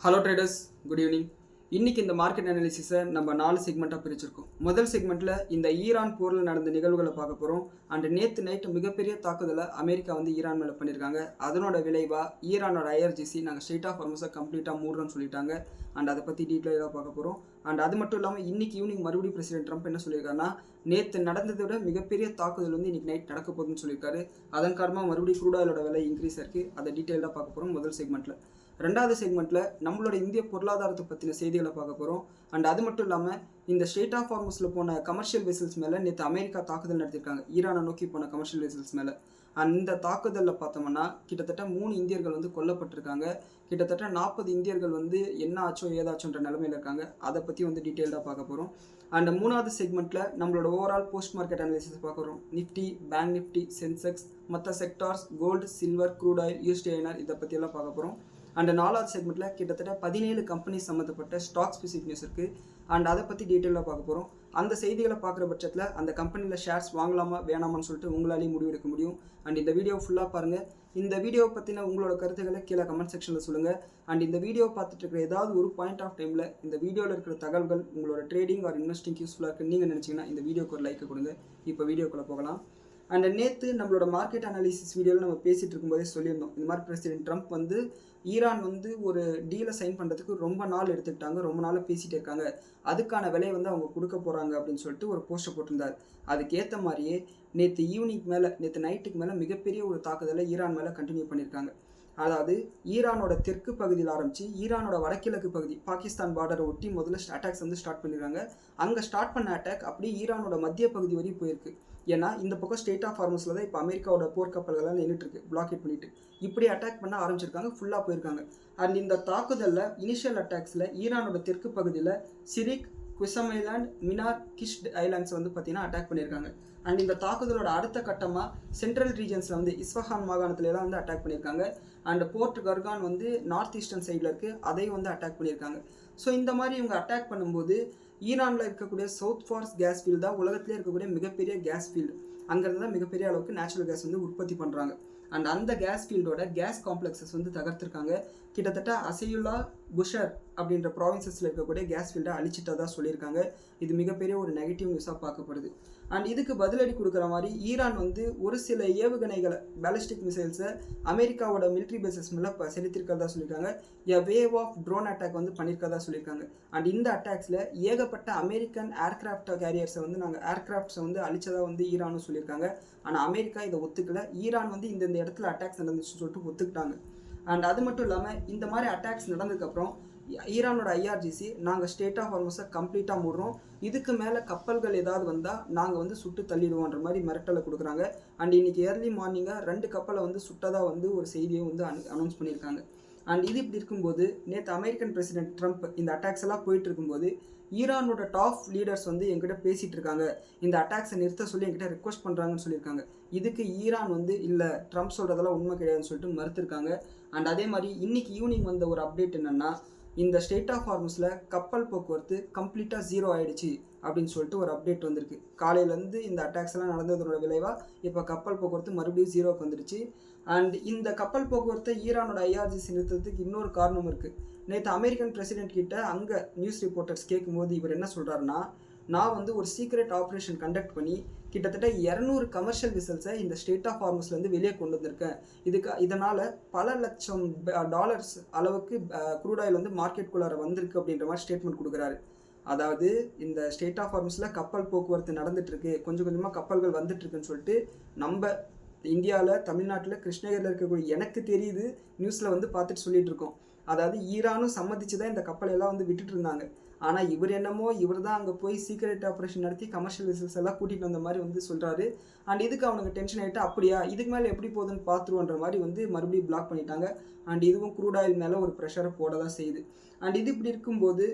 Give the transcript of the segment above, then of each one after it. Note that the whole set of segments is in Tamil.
Hello traders, good evening. இன்றைக்கி இந்த மார்க்கெட் அனாலிசிஸை நம்ம 4 செக்மெண்ட்டாக பிரிச்சிருக்கோம். முதல் செக்மெண்ட்டில் இந்த ஈரான் போரில் நடந்த நிகழ்வுகளை பார்க்க போகிறோம். அண்ட் நேற்று நைட்டு மிகப்பெரிய தாக்குதலை அமெரிக்கா ஈரான் மேலே பண்ணியிருக்காங்க. அதனோட விளைவாக ஈரானோட ஐஆர்ஜிசி நாங்கள் ஸ்ட்ரெயிட் ஆஃப் ஹார்மஸை கம்ப்ளீட்டாக மூடுறோன்னு சொல்லிட்டாங்க. அண்ட் அதை பற்றி டீட்டெயிலாக பார்க்க போகிறோம். அண்ட் அது மட்டும் இல்லாமல் இன்றைக்கி ஈவினிங் மறுபடியும் பிரசிடென்ட் ட்ரம்ப் என்ன சொல்லியிருக்காருன்னா, நேற்று நடந்ததை விட மிகப்பெரிய தாக்குதல் இன்றைக்கி நைட் நடக்க போகுதுன்னு சொல்லியிருக்காரு. அதன் காரணமாக மறுபடியும் க்ரூட் ஆயிலோட விலை இன்க்ரீஸ் ஆயிருக்கு. அதை டீட்டெயிலாக பார்க்க போகிறோம் முதல் செக்மெண்ட்டில். ரெண்டாவது செக்மெண்ட்டில் நம்மளோட இந்திய பொருளாதாரத்தை பற்றின செய்திகளை பார்க்க போகிறோம். அண்ட் அது மட்டும் இல்லாமல் இந்த ஸ்ட்ரெயிட் ஆஃப் ஹார்மஸில் போன கமர்ஷியல் வெசல்ஸ் மேலே நேற்று அமெரிக்கா தாக்குதல் நடத்தியிருக்காங்க, ஈரானை நோக்கி போன கமர்ஷியல் வெசல்ஸ் மேலே. அண்ட் இந்த தாக்குதலில் பார்த்தோம்னா கிட்டத்தட்ட 3 இந்தியர்கள் கொல்லப்பட்டிருக்காங்க. கிட்டத்தட்ட 40 இந்தியர்கள் என்ன ஆச்சோ ஏதாச்சோன்ற நிலைமையில் இருக்காங்க. அதை பற்றி டீட்டெயில்டாக பார்க்க போகிறோம். அண்ட் மூணாவது செக்மெண்ட்டில் நம்மளோட ஓவரால் போஸ்ட் மார்க்கெட் அனாலிசிஸ் பார்க்குறோம். நிஃப்டி, பேங்க் நிஃப்டி, சென்செக்ஸ், மற்ற sectors, gold, silver, crude oil, USD INR இதை பற்றியெல்லாம் பார்க்க போகிறோம். அண்ட் நாலாவது செக்மெண்ட்டில் கிட்டத்தட்ட 17 கம்பெனி சம்மந்தப்பட்ட ஸ்டாக் ஸ்பெசிஃபிக் நியூஸ் இருக்குது. அண்ட் அதை பற்றி டீட்டெயிலாக பார்க்க போகிறோம். அந்த செய்திகளை பார்க்குற பட்சத்தில் அந்த கம்பெனியில் ஷேர்ஸ் வாங்கலாமா வேணாமான்னு சொல்லிட்டு உங்களாலேயும் முடிவெடுக்க முடியும். அண்ட் இந்த வீடியோ ஃபுல்லாக பாருங்கள். இந்த வீடியோவை பற்றின உங்களோட கருத்துக்களை கீழே கமெண்ட் செக்ஷனில் சொல்லுங்கள். அண்ட் இந்த வீடியோ பார்த்துட்டு இருக்கிற ஏதாவது ஒரு பாயிண்ட் ஆஃப் டைமில் இந்த வீடியோவில் இருக்கிற தகவல்கள் உங்களோட ட்ரேடிங் ஆர் இன்வெஸ்டிங் யூஸ்ஃபுல்லாக இருக்குன்னு நீங்கள் நினச்சிங்கன்னா இந்த வீடியோக்கு ஒரு லைக் கொடுங்க. இப்போ வீடியோக்குள்ளே போகலாம். அண்ட் நேற்று நம்மளோட மார்க்கெட் அனாலிசிஸ் வீடியோவில் நம்ம பேசிகிட்டு இருக்கும்போதே சொல்லியிருந்தோம், இந்த மாதிரி பிரசிடென்ட் ட்ரம்ப் ஈரான் ஒரு டீலை சைன் பண்ணுறதுக்கு ரொம்ப நாள் எடுத்துக்கிட்டாங்க, ரொம்ப நாளாக பேசிகிட்டே இருக்காங்க, அதுக்கான விலையை அவங்க கொடுக்க போகிறாங்க அப்படின்னு சொல்லிட்டு ஒரு போஸ்டர் போட்டிருந்தார். அதுக்கேற்ற மாதிரியே நேற்று நேற்று நைட்டுக்கு மேலே மிகப்பெரிய ஒரு தாக்குதலை ஈரான் மேலே கண்டினியூ பண்ணியிருக்காங்க. அதாவது ஈரானோட தெற்கு பகுதியில் ஆரம்பித்து ஈரானோட வடகிழக்கு பகுதி பாகிஸ்தான் பார்டரை ஒட்டி முதல்ல அட்டாக்ஸ் ஸ்டார்ட் பண்ணிடுறாங்க. அங்கே ஸ்டார்ட் பண்ண அட்டாக் அப்படியே ஈரானோட மத்திய பகுதி வரையும் போயிருக்கு. ஏன்னா இந்த பக்கம் ஸ்ட்ரெயிட் ஆஃப் ஹார்மஸில் தான் இப்போ அமெரிக்காவோட போர்க்கப்பல்கள்லாம் நின்றுட்டுருக்கு, பிளாக்கெட் பண்ணிட்டு இப்படி அட்டாக் பண்ண ஆரம்பிச்சிருக்காங்க, ஃபுல்லாக போயிருக்காங்க. அண்ட் இந்த தாக்குதலில் இனிஷியல் அட்டாக்ஸில் ஈரானோட தெற்கு பகுதியில் சிரிக், குசம் ஐலாண்ட், மினார், கிஷ்ட் ஐலாண்ட்ஸ் பார்த்தீங்கன்னா அட்டாக் பண்ணியிருக்காங்க. அண்ட் இந்த தாக்குதலோட அடுத்த கட்டமாக சென்ட்ரல் ரீஜன்ஸில் இஸ்ஃபஹான் மாகாணத்துலலாம் அட்டாக் பண்ணியிருக்காங்க. அண்ட் போர்ட் கர்கான் நார்த் ஈஸ்டர்ன் சைடில் இருக்குது, அதையும் அட்டாக் பண்ணியிருக்காங்க. ஸோ இந்த மாதிரி இவங்க அட்டாக் பண்ணும்போது ஈரானில் இருக்கக்கூடிய சவுத் ஃபார்ஸ் கேஸ் ஃபீல்டு தான் உலகத்திலே இருக்கக்கூடிய மிகப்பெரிய கேஸ் ஃபீல்டு. அங்கேருந்து தான் மிகப்பெரிய அளவுக்கு நேச்சுரல் கேஸ் உற்பத்தி பண்ணுறாங்க. அண்ட் அந்த கேஸ் ஃபீல்டோட கேஸ் காம்ப்ளெக்ஸஸ் தகர்த்திருக்காங்க. கிட்டத்தட்ட அசையுல்லா, புஷர் அப்படின்ற ப்ராவின்சஸில் இருக்கக்கூடிய கேஸ் ஃபீல்டை அழிச்சிட்டதா சொல்லியிருக்காங்க. இது மிகப்பெரிய ஒரு நெகட்டிவ் நியூஸாக பார்க்கப்படுது. அண்ட் இதுக்கு பதிலடி கொடுக்குற மாதிரி ஈரான் ஒரு சில ஏவுகணைகளை, பேலிஸ்டிக் மிசைல்ஸை அமெரிக்காவோட மிலிட்ரி பேசஸ் மேலே செலுத்திருக்கிறதா சொல்லியிருக்காங்க. A wave of drone attack பண்ணியிருக்கிறதா சொல்லியிருக்காங்க. அண்ட் இந்த அட்டாக்ஸில் ஏகப்பட்ட அமெரிக்கன் ஏர்கிராஃப்ட் கேரியர்ஸை நாங்கள் ஏர்கிராஃப்ட்ஸை அழிச்சதாக ஈரானும் சொல்லியிருக்காங்க. ஆனால் அமெரிக்கா இதை ஒத்துக்கல. ஈரான் இந்த இடத்துல அட்டாக்ஸ் நடந்துச்சுன்னு சொல்லிட்டு ஒத்துக்கிட்டாங்க. அண்ட் அது மட்டும் இல்லாமல் இந்த மாதிரி அட்டாக்ஸ் நடந்ததுக்கப்புறம் ஈரானோட ஐஆர்ஜிசி நாங்கள் ஸ்ட்ரெயிட் ஆஃப் ஹார்மஸை கம்ப்ளீட்டாக மூடுறோம், இதுக்கு மேலே கப்பல்கள் ஏதாவது வந்தால் நாங்கள் சுட்டு தள்ளிடுவோன்ற மாதிரி மிரட்டலை கொடுக்குறாங்க. அண்ட் இன்றைக்கி ஏர்லி மார்னிங்காக 2 கப்பலை சுட்டதாக ஒரு செய்தியை அனௌன்ஸ் பண்ணியிருக்காங்க. அண்ட் இது இப்படி இருக்கும்போது நேற்று அமெரிக்கன் பிரசிடென்ட் ட்ரம்ப் இந்த அட்டாக்ஸ் எல்லாம் போயிட்டு இருக்கும்போது ஈரானோட டாப் லீடர்ஸ் என்கிட்ட பேசிகிட்டு இருக்காங்க, இந்த அட்டாக்ஸை நிறுத்த சொல்லி என்கிட்ட ரெக்வஸ்ட் பண்ணுறாங்கன்னு சொல்லியிருக்காங்க. இதுக்கு ஈரான் இல்லை ட்ரம்ப் சொல்கிறதெல்லாம் உண்மை கிடையாதுன்னு சொல்லிட்டு மறுத்திருக்காங்க. அண்ட் அதே மாதிரி இன்றைக்கி ஈவினிங் ஒரு அப்டேட் என்னென்னா, இந்த ஸ்ட்ரெயிட் ஆஃப் ஹார்மஸில் கப்பல் போக்குவரத்து கம்ப்ளீட்டாக 0 ஆகிடுச்சு அப்படின்னு சொல்லிட்டு ஒரு அப்டேட் வந்திருக்கு. காலையிலேருந்து இந்த அட்டாக்ஸ் எல்லாம் நடந்ததோட விளைவாக இப்போ கப்பல் போக்குவரத்து மறுபடியும் 0க்கு வந்துடுச்சு. அண்ட் இந்த கப்பல் போக்குவரத்தை ஈரானோட ஐஆர்ஜிசி நிறுத்தத்துக்கு இன்னொரு காரணம் இருக்குது. நேற்று அமெரிக்கன் பிரசிடென்ட் கிட்ட அங்கே நியூஸ் ரிப்போர்ட்டர்ஸ் கேட்கும்போது இவர் என்ன சொல்கிறாருன்னா, நான் ஒரு சீக்ரெட் ஆப்ரேஷன் கண்டக்ட் பண்ணி கிட்டத்தட்ட 200 கமர்ஷியல் விசல்ஸை இந்த ஸ்ட்ரெயிட் ஆஃப் ஹார்மஸ்லேருந்து வெளியே கொண்டு வந்திருக்கேன். இதனால் பல லட்சம் டாலர்ஸ் அளவுக்கு க்ரூட் ஆயில் மார்க்கெட்டுக்குள்ளார வந்திருக்கு அப்படின்ற மாதிரி ஸ்டேட்மெண்ட் கொடுக்குறாரு. அதாவது இந்த ஸ்ட்ரெயிட் ஆஃப் ஹார்மஸில் கப்பல் போக்குவரத்து நடந்துட்டுருக்கு, கொஞ்சம் கொஞ்சமாக கப்பல்கள் வந்துட்டுருக்குன்னு சொல்லிட்டு நம்ம இந்தியாவில், தமிழ்நாட்டில், கிருஷ்ணகிரியில் இருக்கக்கூடிய எனக்கு தெரியுது நியூஸில் பார்த்துட்டு சொல்லிட்டு இருக்கோம். அதாவது ஈரானும் சம்மதிச்சு தான் இந்த கப்பலை எல்லாம் விட்டுட்டு இருந்தாங்க. ஆனால் இவர் இவர் தான் அங்கே போய் சீக்ரெட் ஆப்ரேஷன் நடத்தி கமர்ஷியல் வெசல்ஸ் எல்லாம் கூட்டிகிட்டு வந்த மாதிரி சொல்கிறாரு. அண்ட் இதுக்கு அவனுக்கு டென்ஷன் ஆகிட்டு, அப்படியா இதுக்கு மேலே எப்படி போகுதுன்னு பார்த்துருவோன்ற மாதிரி மறுபடியும் பிளாக் பண்ணிட்டாங்க. அண்ட் இதுவும் க்ரூட் ஆயில் மேலே ஒரு ப்ரெஷரை போட தான் செய்யுது. அண்ட் இது இப்படி இருக்கும்போது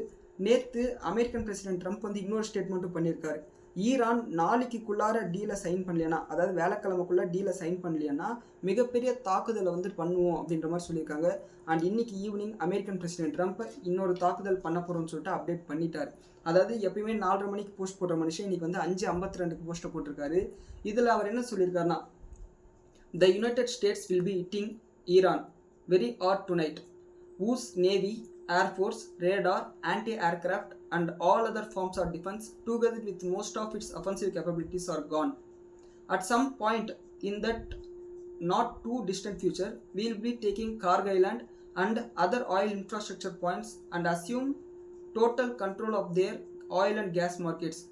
நேற்று அமெரிக்கன் பிரசிடென்ட் ட்ரம்ப் இன்னொரு ஸ்டேட்மெண்ட்டும் பண்ணியிருக்காரு. ஈரான் நாளைக்குள்ளார டீலை சைன் பண்ணலைன்னா, அதாவது வேலைக்கிழமைக்குள்ளே டீலை சைன் பண்ணலைன்னா மிகப்பெரிய தாக்குதலை பண்ணுவோம் அப்படின்ற மாதிரி சொல்லியிருக்காங்க. அண்ட் இன்னைக்கு ஈவினிங் அமெரிக்கன் பிரசிடென்ட் ட்ரம்ப் இன்னொரு தாக்குதல் பண்ண போகிறோம்னு சொல்லிட்டு அப்டேட் பண்ணிட்டார். அதாவது எப்பயுமே 4:30 மணிக்கு போஸ்ட் போடுற மனுஷன் இன்னைக்கு 5:52க்கு போஸ்ட்டை போட்டிருக்காரு. இதில் அவர் என்ன சொல்லியிருக்காருன்னா, த United states will be hitting Iran very hard tonight. whose navy Air Force, radar, anti-aircraft and all other forms of defense together with most of its offensive capabilities are gone. At some point in that not too distant future, we will be taking Karg Island and other oil infrastructure points and assume total control of their oil and gas markets,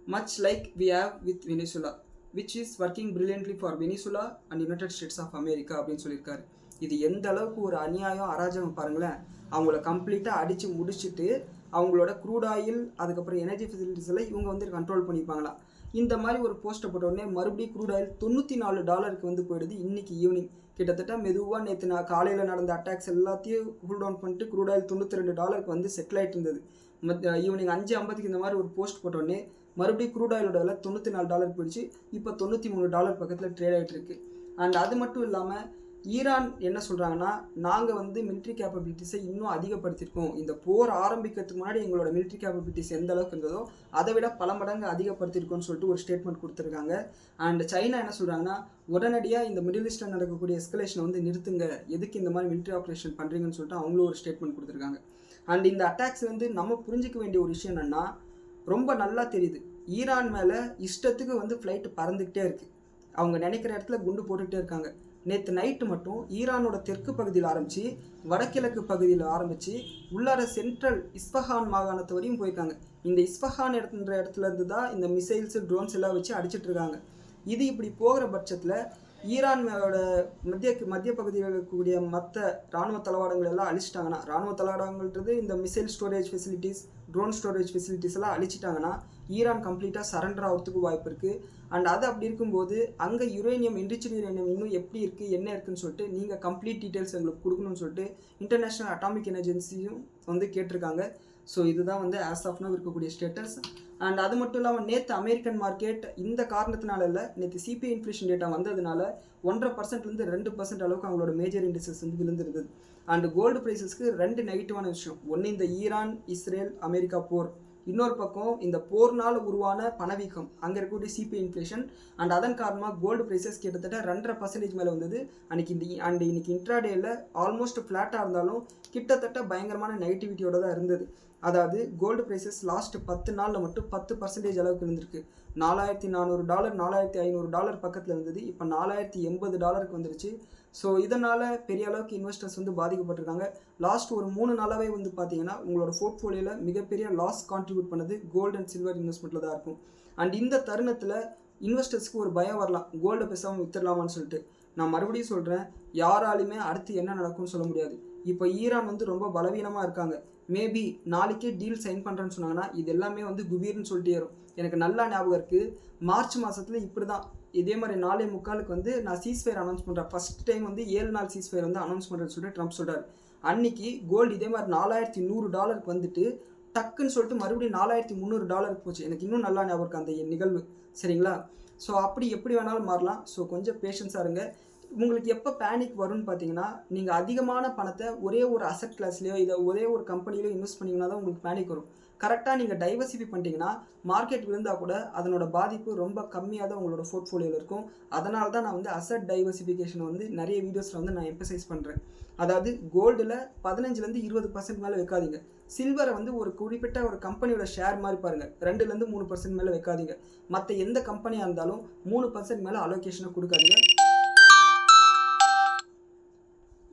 much like we have with Venezuela, which is working brilliantly for Venezuela and United States of America அப்படின்னு சொல்லியிருக்காரு. இது எந்த அளவுக்கு ஒரு அநியாயம் அராஜகம் பாருங்களேன். அவங்கள கம்ப்ளீட்டாக அடித்து முடிச்சுட்டு அவங்களோட க்ரூட் ஆயில் அதுக்கப்புறம் எனர்ஜி ஃபெசிலிட்டிஸ் எல்லாம் இவங்க வந்து கண்ட்ரோல் பண்ணிப்பாங்களா. இந்த மாதிரி ஒரு போஸ்ட்டை போட்ட உடனே மறுபடியும் க்ரூட் ஆயில் $94 வந்து போயிடுது இன்றைக்கி ஈவினிங். கிட்டத்தட்ட மெதுவாக நேற்று நான் காலையில் நடந்த அட்டாக்ஸ் எல்லாத்தையும் கூல் டவுன் பண்ணிட்டு க்ரூட் ஆயில் $92 வந்து செட்டில் ஆகிட்டு இருந்தது. ஈவினிங் 5:50 இந்த மாதிரி ஒரு போஸ்ட் போட்டோடனே மறுபடியும் க்ரூட் ஆயிலோட விலை $94 போயிடுச்சு. இப்போ $93 பக்கத்தில் ட்ரேட் ஆகிட்டு இருக்கு. அண்ட் அது மட்டும் இல்லாமல் ஈரான் என்ன சொல்கிறாங்கன்னா, நாங்கள் வந்து மிலிட்ரி கேப்பபிலிட்டிஸை இன்னும் அதிகப்படுத்தியிருக்கோம். இந்த போர் ஆரம்பிக்கிறதுக்கு முன்னாடி எங்களோட மிலிட்ரி கேப்பபிலிட்டிஸ் எந்த அளவுக்கு இருந்ததோ அதை விட பல மடங்கு அதிகப்படுத்தியிருக்கோம்னு சொல்லிட்டு ஒரு ஸ்டேட்மெண்ட் கொடுத்துருக்காங்க. அண்ட் சைனா என்ன சொல்கிறாங்கன்னா, உடனடியாக இந்த மிடில் ஈஸ்டில் நடக்கக்கூடிய எஸ்கலேஷனை வந்து நிறுத்துங்க, எதுக்கு இந்த மாதிரி மிலிட்ரி ஆப்ரேஷன் பண்ணுறீங்கன்னு சொல்லிட்டு அவங்களும் ஒரு ஸ்டேட்மெண்ட் கொடுத்துருக்காங்க. அண்ட் இந்த அட்டாக்ஸ் வந்து நம்ம புரிஞ்சிக்க வேண்டிய ஒரு விஷயம் என்னென்னா, ரொம்ப நல்லா தெரியுது ஈரான் மேலே இஷ்டத்துக்கு வந்து ஃப்ளைட்டு பறந்துக்கிட்டே இருக்குது. அவங்க நினைக்கிற இடத்துல குண்டு போட்டுக்கிட்டே இருக்காங்க. நேற்று நைட்டு மட்டும் ஈரானோட தெற்கு பகுதியில் ஆரம்பித்து வடகிழக்கு பகுதியில் ஆரம்பித்து உள்ளார சென்ட்ரல் இஸ்ஃபஹான் மாகாணத்து வரையும் போயிருக்காங்க. இந்த இஸ்ஃபஹான் இடத்துல இருந்து தான் இந்த மிசைல்ஸு ட்ரோன்ஸ் எல்லாம் வச்சு அடிச்சிட்ருக்காங்க. இது இப்படி போகிற பட்சத்தில் ஈரானோட மத்திய பகுதியில் இருக்கக்கூடிய மற்ற இராணுவ தளவாடங்கள் எல்லாம் அழிச்சிட்டாங்கன்னா, இராணுவ தளவாடங்கள்ன்றது இந்த missile storage facilities, drone storage facilities எல்லாம் அழிச்சிட்டாங்கன்னா ஈரான் கம்ப்ளீட்டாக சரண்டர் ஆகிறதுக்கு வாய்ப்பு இருக்குது. அண்ட் அது அப்படி இருக்கும்போது அங்கே யுரேனியம், என்ரிச்டு யுரேனியம் இன்னும் எப்படி இருக்குது, என்ன இருக்குதுன்னு சொல்லிட்டு நீங்கள் கம்ப்ளீட் டீட்டெயில்ஸ் எங்களுக்கு கொடுக்கணும்னு சொல்லிட்டு இன்டர்நேஷ்னல் அட்டாமிக் எனர்ஜென்சியும் வந்து கேட்டிருக்காங்க. ஸோ இதுதான் வந்து ஆஸ் ஆஃப் நவ் இருக்கக்கூடிய ஸ்டேட்டஸ். அண்ட் அது மட்டும் இல்லாமல் நேற்று அமெரிக்கன் மார்க்கெட் இந்த காரணத்தினால இல்லை, நேற்று சிபிஐ இன்ஃப்ளேஷன் டேட்டா வந்ததுனால 1.5% 2% அளவுக்கு அவங்களோட மேஜர் இண்டஸ்ட்ரீஸ் வந்து விழுந்திருந்தது. அண்ட் கோல்டு ப்ரைஸஸ்க்கு 2 நெகட்டிவான விஷயம். ஒன்று இந்த ஈரான் இஸ்ரேல் அமெரிக்கா போர், இன்னொரு பக்கம் இந்த போர்னால் உருவான பணவீக்கம், அங்கே இருக்கக்கூடிய சிபிஐ இன்ஃப்ளேஷன். அண்ட் அதன் காரணமாக கோல்டு ப்ரைஸஸ் கிட்டத்தட்ட 2.5% மேலே வந்தது இன்னைக்கு இன்ட்ராடேயில் ஆல்மோஸ்ட் ஃப்ளாட்டாக இருந்தாலும் கிட்டத்தட்ட பயங்கரமான நெகட்டிவிட்டியோட தான் இருந்தது. அதாவது கோல்டு ப்ரைஸஸ் லாஸ்ட் 10 நாளில் மட்டும் 10% அளவுக்கு இருந்திருக்கு. $4,400 $4,500 பக்கத்தில் இருந்தது, இப்போ $4,080 வந்துருச்சு. ஸோ இதனால் பெரிய அளவுக்கு இன்வெஸ்டர்ஸ் வந்து பாதிக்கப்பட்டிருக்காங்க. லாஸ்ட் ஒரு 3 நாளாகவே வந்து பார்த்தீங்கன்னா உங்களோட போர்ட்ஃபோலியோவில் மிகப்பெரிய லாஸ் கான்ட்ரிபியூட் பண்ணது கோல்டு அண்ட் சில்வர் இன்வெஸ்ட்மெண்ட்டில் தான் இருக்கும். அண்ட் இந்த தருணத்தில் இன்வெஸ்டர்ஸ்க்கு ஒரு பயம் வரலாம், கோல்டை பேசாமல் வித்துடலாமான்னு சொல்லிட்டு. நான் மறுபடியும் சொல்கிறேன், யாராலுமே அடுத்து என்ன நடக்கும்னு சொல்ல முடியாது. இப்போ ஈரான் வந்து ரொம்ப பலவீனமாக இருக்காங்க. மேபி நாளைக்கே டீல் சைன் பண்ணுறேன்னு சொன்னாங்கன்னா இது எல்லாமே வந்து குபீர்னு சொல்லிட்டு ஏறும். எனக்கு நல்லா ஞாபகம் இருக்குது, மார்ச் மாதத்தில் இப்படி தான் இதே மாதிரி 4:45 வந்து நான் சீஸ்ஃபயர் அனௌன்ஸ் பண்ணுறேன். ஃபஸ்ட் டைம் வந்து 7 நாள் சீஸ்ஃபயர் வந்து அனௌன்ஸ் பண்ணுறேன்னு சொல்லிட்டு ட்ரம்ப் சொல்கிறார். அன்னைக்கு கோல்டு இதே மாதிரி $4,100 வந்துட்டு டக்குன்னு சொல்லிட்டு மறுபடியும் $4,300 போச்சு. எனக்கு இன்னும் நல்லா ஞாபகம் இருக்குது அந்த நிகழ்வு, சரிங்களா? ஸோ அப்படி எப்படி வேணாலும் மாறலாம். ஸோ கொஞ்சம் பேஷன்ஸாக இருங்க. உங்களுக்கு எப்போ பேனிக் வரும்னு பார்த்தீங்கன்னா, நீங்கள் அதிகமான பணத்தை ஒரே ஒரு அசெட் கிளாஸ்லையோ இல்லை ஒரே ஒரு கம்பெனிலையோ இன்வெஸ்ட் பண்ணிங்கன்னா தான் உங்களுக்கு பேனிக் வரும். கரெக்டாக நீங்கள் டைவர்சிஃபை பண்ணிட்டீங்கன்னா மார்க்கெட் விழுந்தால் கூட அதனோட பாதிப்பு ரொம்ப கம்மியாக தான் உங்களோட போர்ட்ஃபோலியோவில் இருக்கும். அதனால தான் நான் வந்து அசெட் டைவர்சிஃபிகேஷன் வந்து நிறைய வீடியோஸில் வந்து நான் எம்பசைஸ் பண்ணுறேன். அதாவது கோல்டில் 15% 20% மேலே வைக்காதீங்க. சில்வரை வந்து ஒரு குறிப்பிட்ட ஒரு கம்பெனியோட ஷேர் மாதிரி பாருங்கள், 2% மேலே வைக்காதீங்க. மற்ற எந்த கம்பெனியாக இருந்தாலும் 3% மேலே அலோகேஷனை கொடுக்காதீங்க.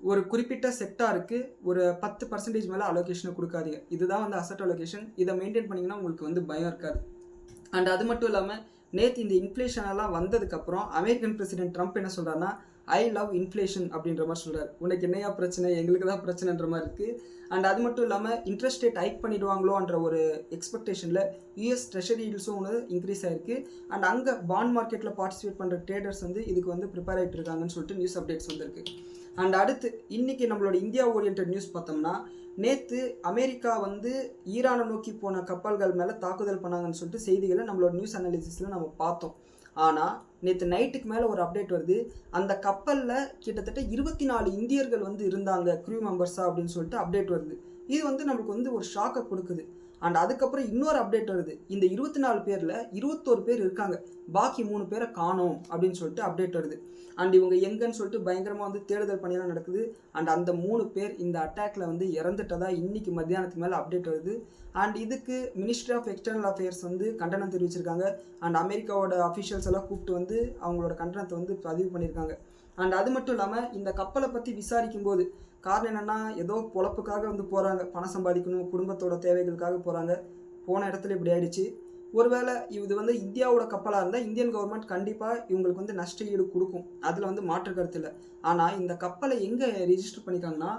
ஒரு குறிப்பிட்ட செக்டாருக்கு ஒரு 10% மேலே அலோகேஷனை கொடுக்காதீங்க. இதுதான் வந்து அசட் அலோகேஷன். இதை மெயின்டைன் பண்ணிங்கன்னா உங்களுக்கு வந்து பயம் இருக்காது. அண்ட் அது மட்டும் இல்லாமல் நேற்று இந்த இன்ஃப்ளேஷனெல்லாம் வந்ததுக்கப்புறம் அமெரிக்கன் பிரசிடென்ட் ட்ரம்ப் என்ன சொல்கிறாருன்னா, ஐ லவ் இன்ஃப்ளேஷன் அப்படின்ற மாதிரி சொல்கிறார். உனக்கு என்னையா பிரச்சனை, எங்களுக்கு தான் பிரச்சனைன்ற மாதிரி இருக்குது. அண்ட் அது மட்டும் இல்லாமல் இன்ட்ரெஸ்ட் ரேட் ஹைக் பண்ணிடுவாங்களோன்ற ஒரு எக்ஸ்பெக்டேஷனில் யூஎஸ் ட்ரெஷரி ஈல்ட்ஸும் ஒன்று இன்க்ரீஸ் ஆகிருக்கு. அண்ட் அங்கே பாண்ட் மார்க்கெட்டில் பார்ட்டிசிபேட் பண்ணுற ட்ரேடர்ஸ் வந்து இதுக்கு வந்து ப்ரிப்பேர் ஆகிட்டு இருக்காங்கன்னு சொல்லிட்டு நியூஸ் அப்டேட்ஸ் வந்திருக்கு. அண்ட் அடுத்து இன்றைக்கி நம்மளோட இந்தியா ஓரியன்ட் நியூஸ் பார்த்தோம்னா, நேற்று அமெரிக்கா வந்து ஈரானை நோக்கி போன கப்பல்கள் மேலே தாக்குதல் பண்ணாங்கன்னு சொல்லிட்டு செய்திகளை நம்மளோட நியூஸ் அனாலிசிஸில் நம்ம பார்த்தோம். ஆனால் நேற்று நைட்டுக்கு மேலே ஒரு அப்டேட் வருது, அந்த கப்பலில் கிட்டத்தட்ட 24 இந்தியர்கள் வந்து இருந்தாங்க க்ரூ மெம்பர்ஸாக அப்படின்னு சொல்லிட்டு அப்டேட் வருது. இது வந்து நம்மளுக்கு வந்து ஒரு ஷாக்கை கொடுக்குது. அண்ட் அதுக்கப்புறம் இன்னொரு அப்டேட் வருது, இந்த 24 பேரில் 21 பேர் இருக்காங்க, பாக்கி 3 பேரை காணோம் அப்படின்னு சொல்லிட்டு அப்டேட் வருது. அண்ட் இவங்க எங்கன்னு சொல்லிட்டு பயங்கரமாக வந்து தேடுதல் பணியெல்லாம் நடக்குது. அண்ட் அந்த 3 பேர் இந்த அட்டாக்ல வந்து இறந்துட்டதா இன்னைக்கு மத்தியானத்துக்கு மேலே அப்டேட் வருது. அண்ட் இதுக்கு மினிஸ்ட்ரி ஆஃப் எக்ஸ்டர்னல் அஃபேர்ஸ் வந்து கண்டனம் தெரிவிச்சிருக்காங்க. அண்ட் அமெரிக்காவோட அஃபிஷியல்ஸ் எல்லாம் கூப்பிட்டு வந்து அவங்களோட கண்டனத்தை வந்து பதிவு பண்ணியிருக்காங்க. அண்ட் அது மட்டும் இல்லாமல் இந்த கப்பலை பற்றி விசாரிக்கும் போது காரணம் என்னென்னா, ஏதோ பொழப்புக்காக வந்து போகிறாங்க, பணம் சம்பாதிக்கணும், குடும்பத்தோட தேவைகளுக்காக போகிறாங்க, போன இடத்துல இப்படி ஆயிடுச்சு. ஒருவேளை இது வந்து இந்தியாவோட கப்பலாக இருந்தால் இந்தியன் கவர்மெண்ட் கண்டிப்பாக இவங்களுக்கு வந்து நஷ்ட ஈடு கொடுக்கும், அதில் வந்து மாற்று கருத்து இல்லை. ஆனால் இந்த கப்பலை எங்கே ரிஜிஸ்டர் பண்ணியிருக்காங்கன்னா,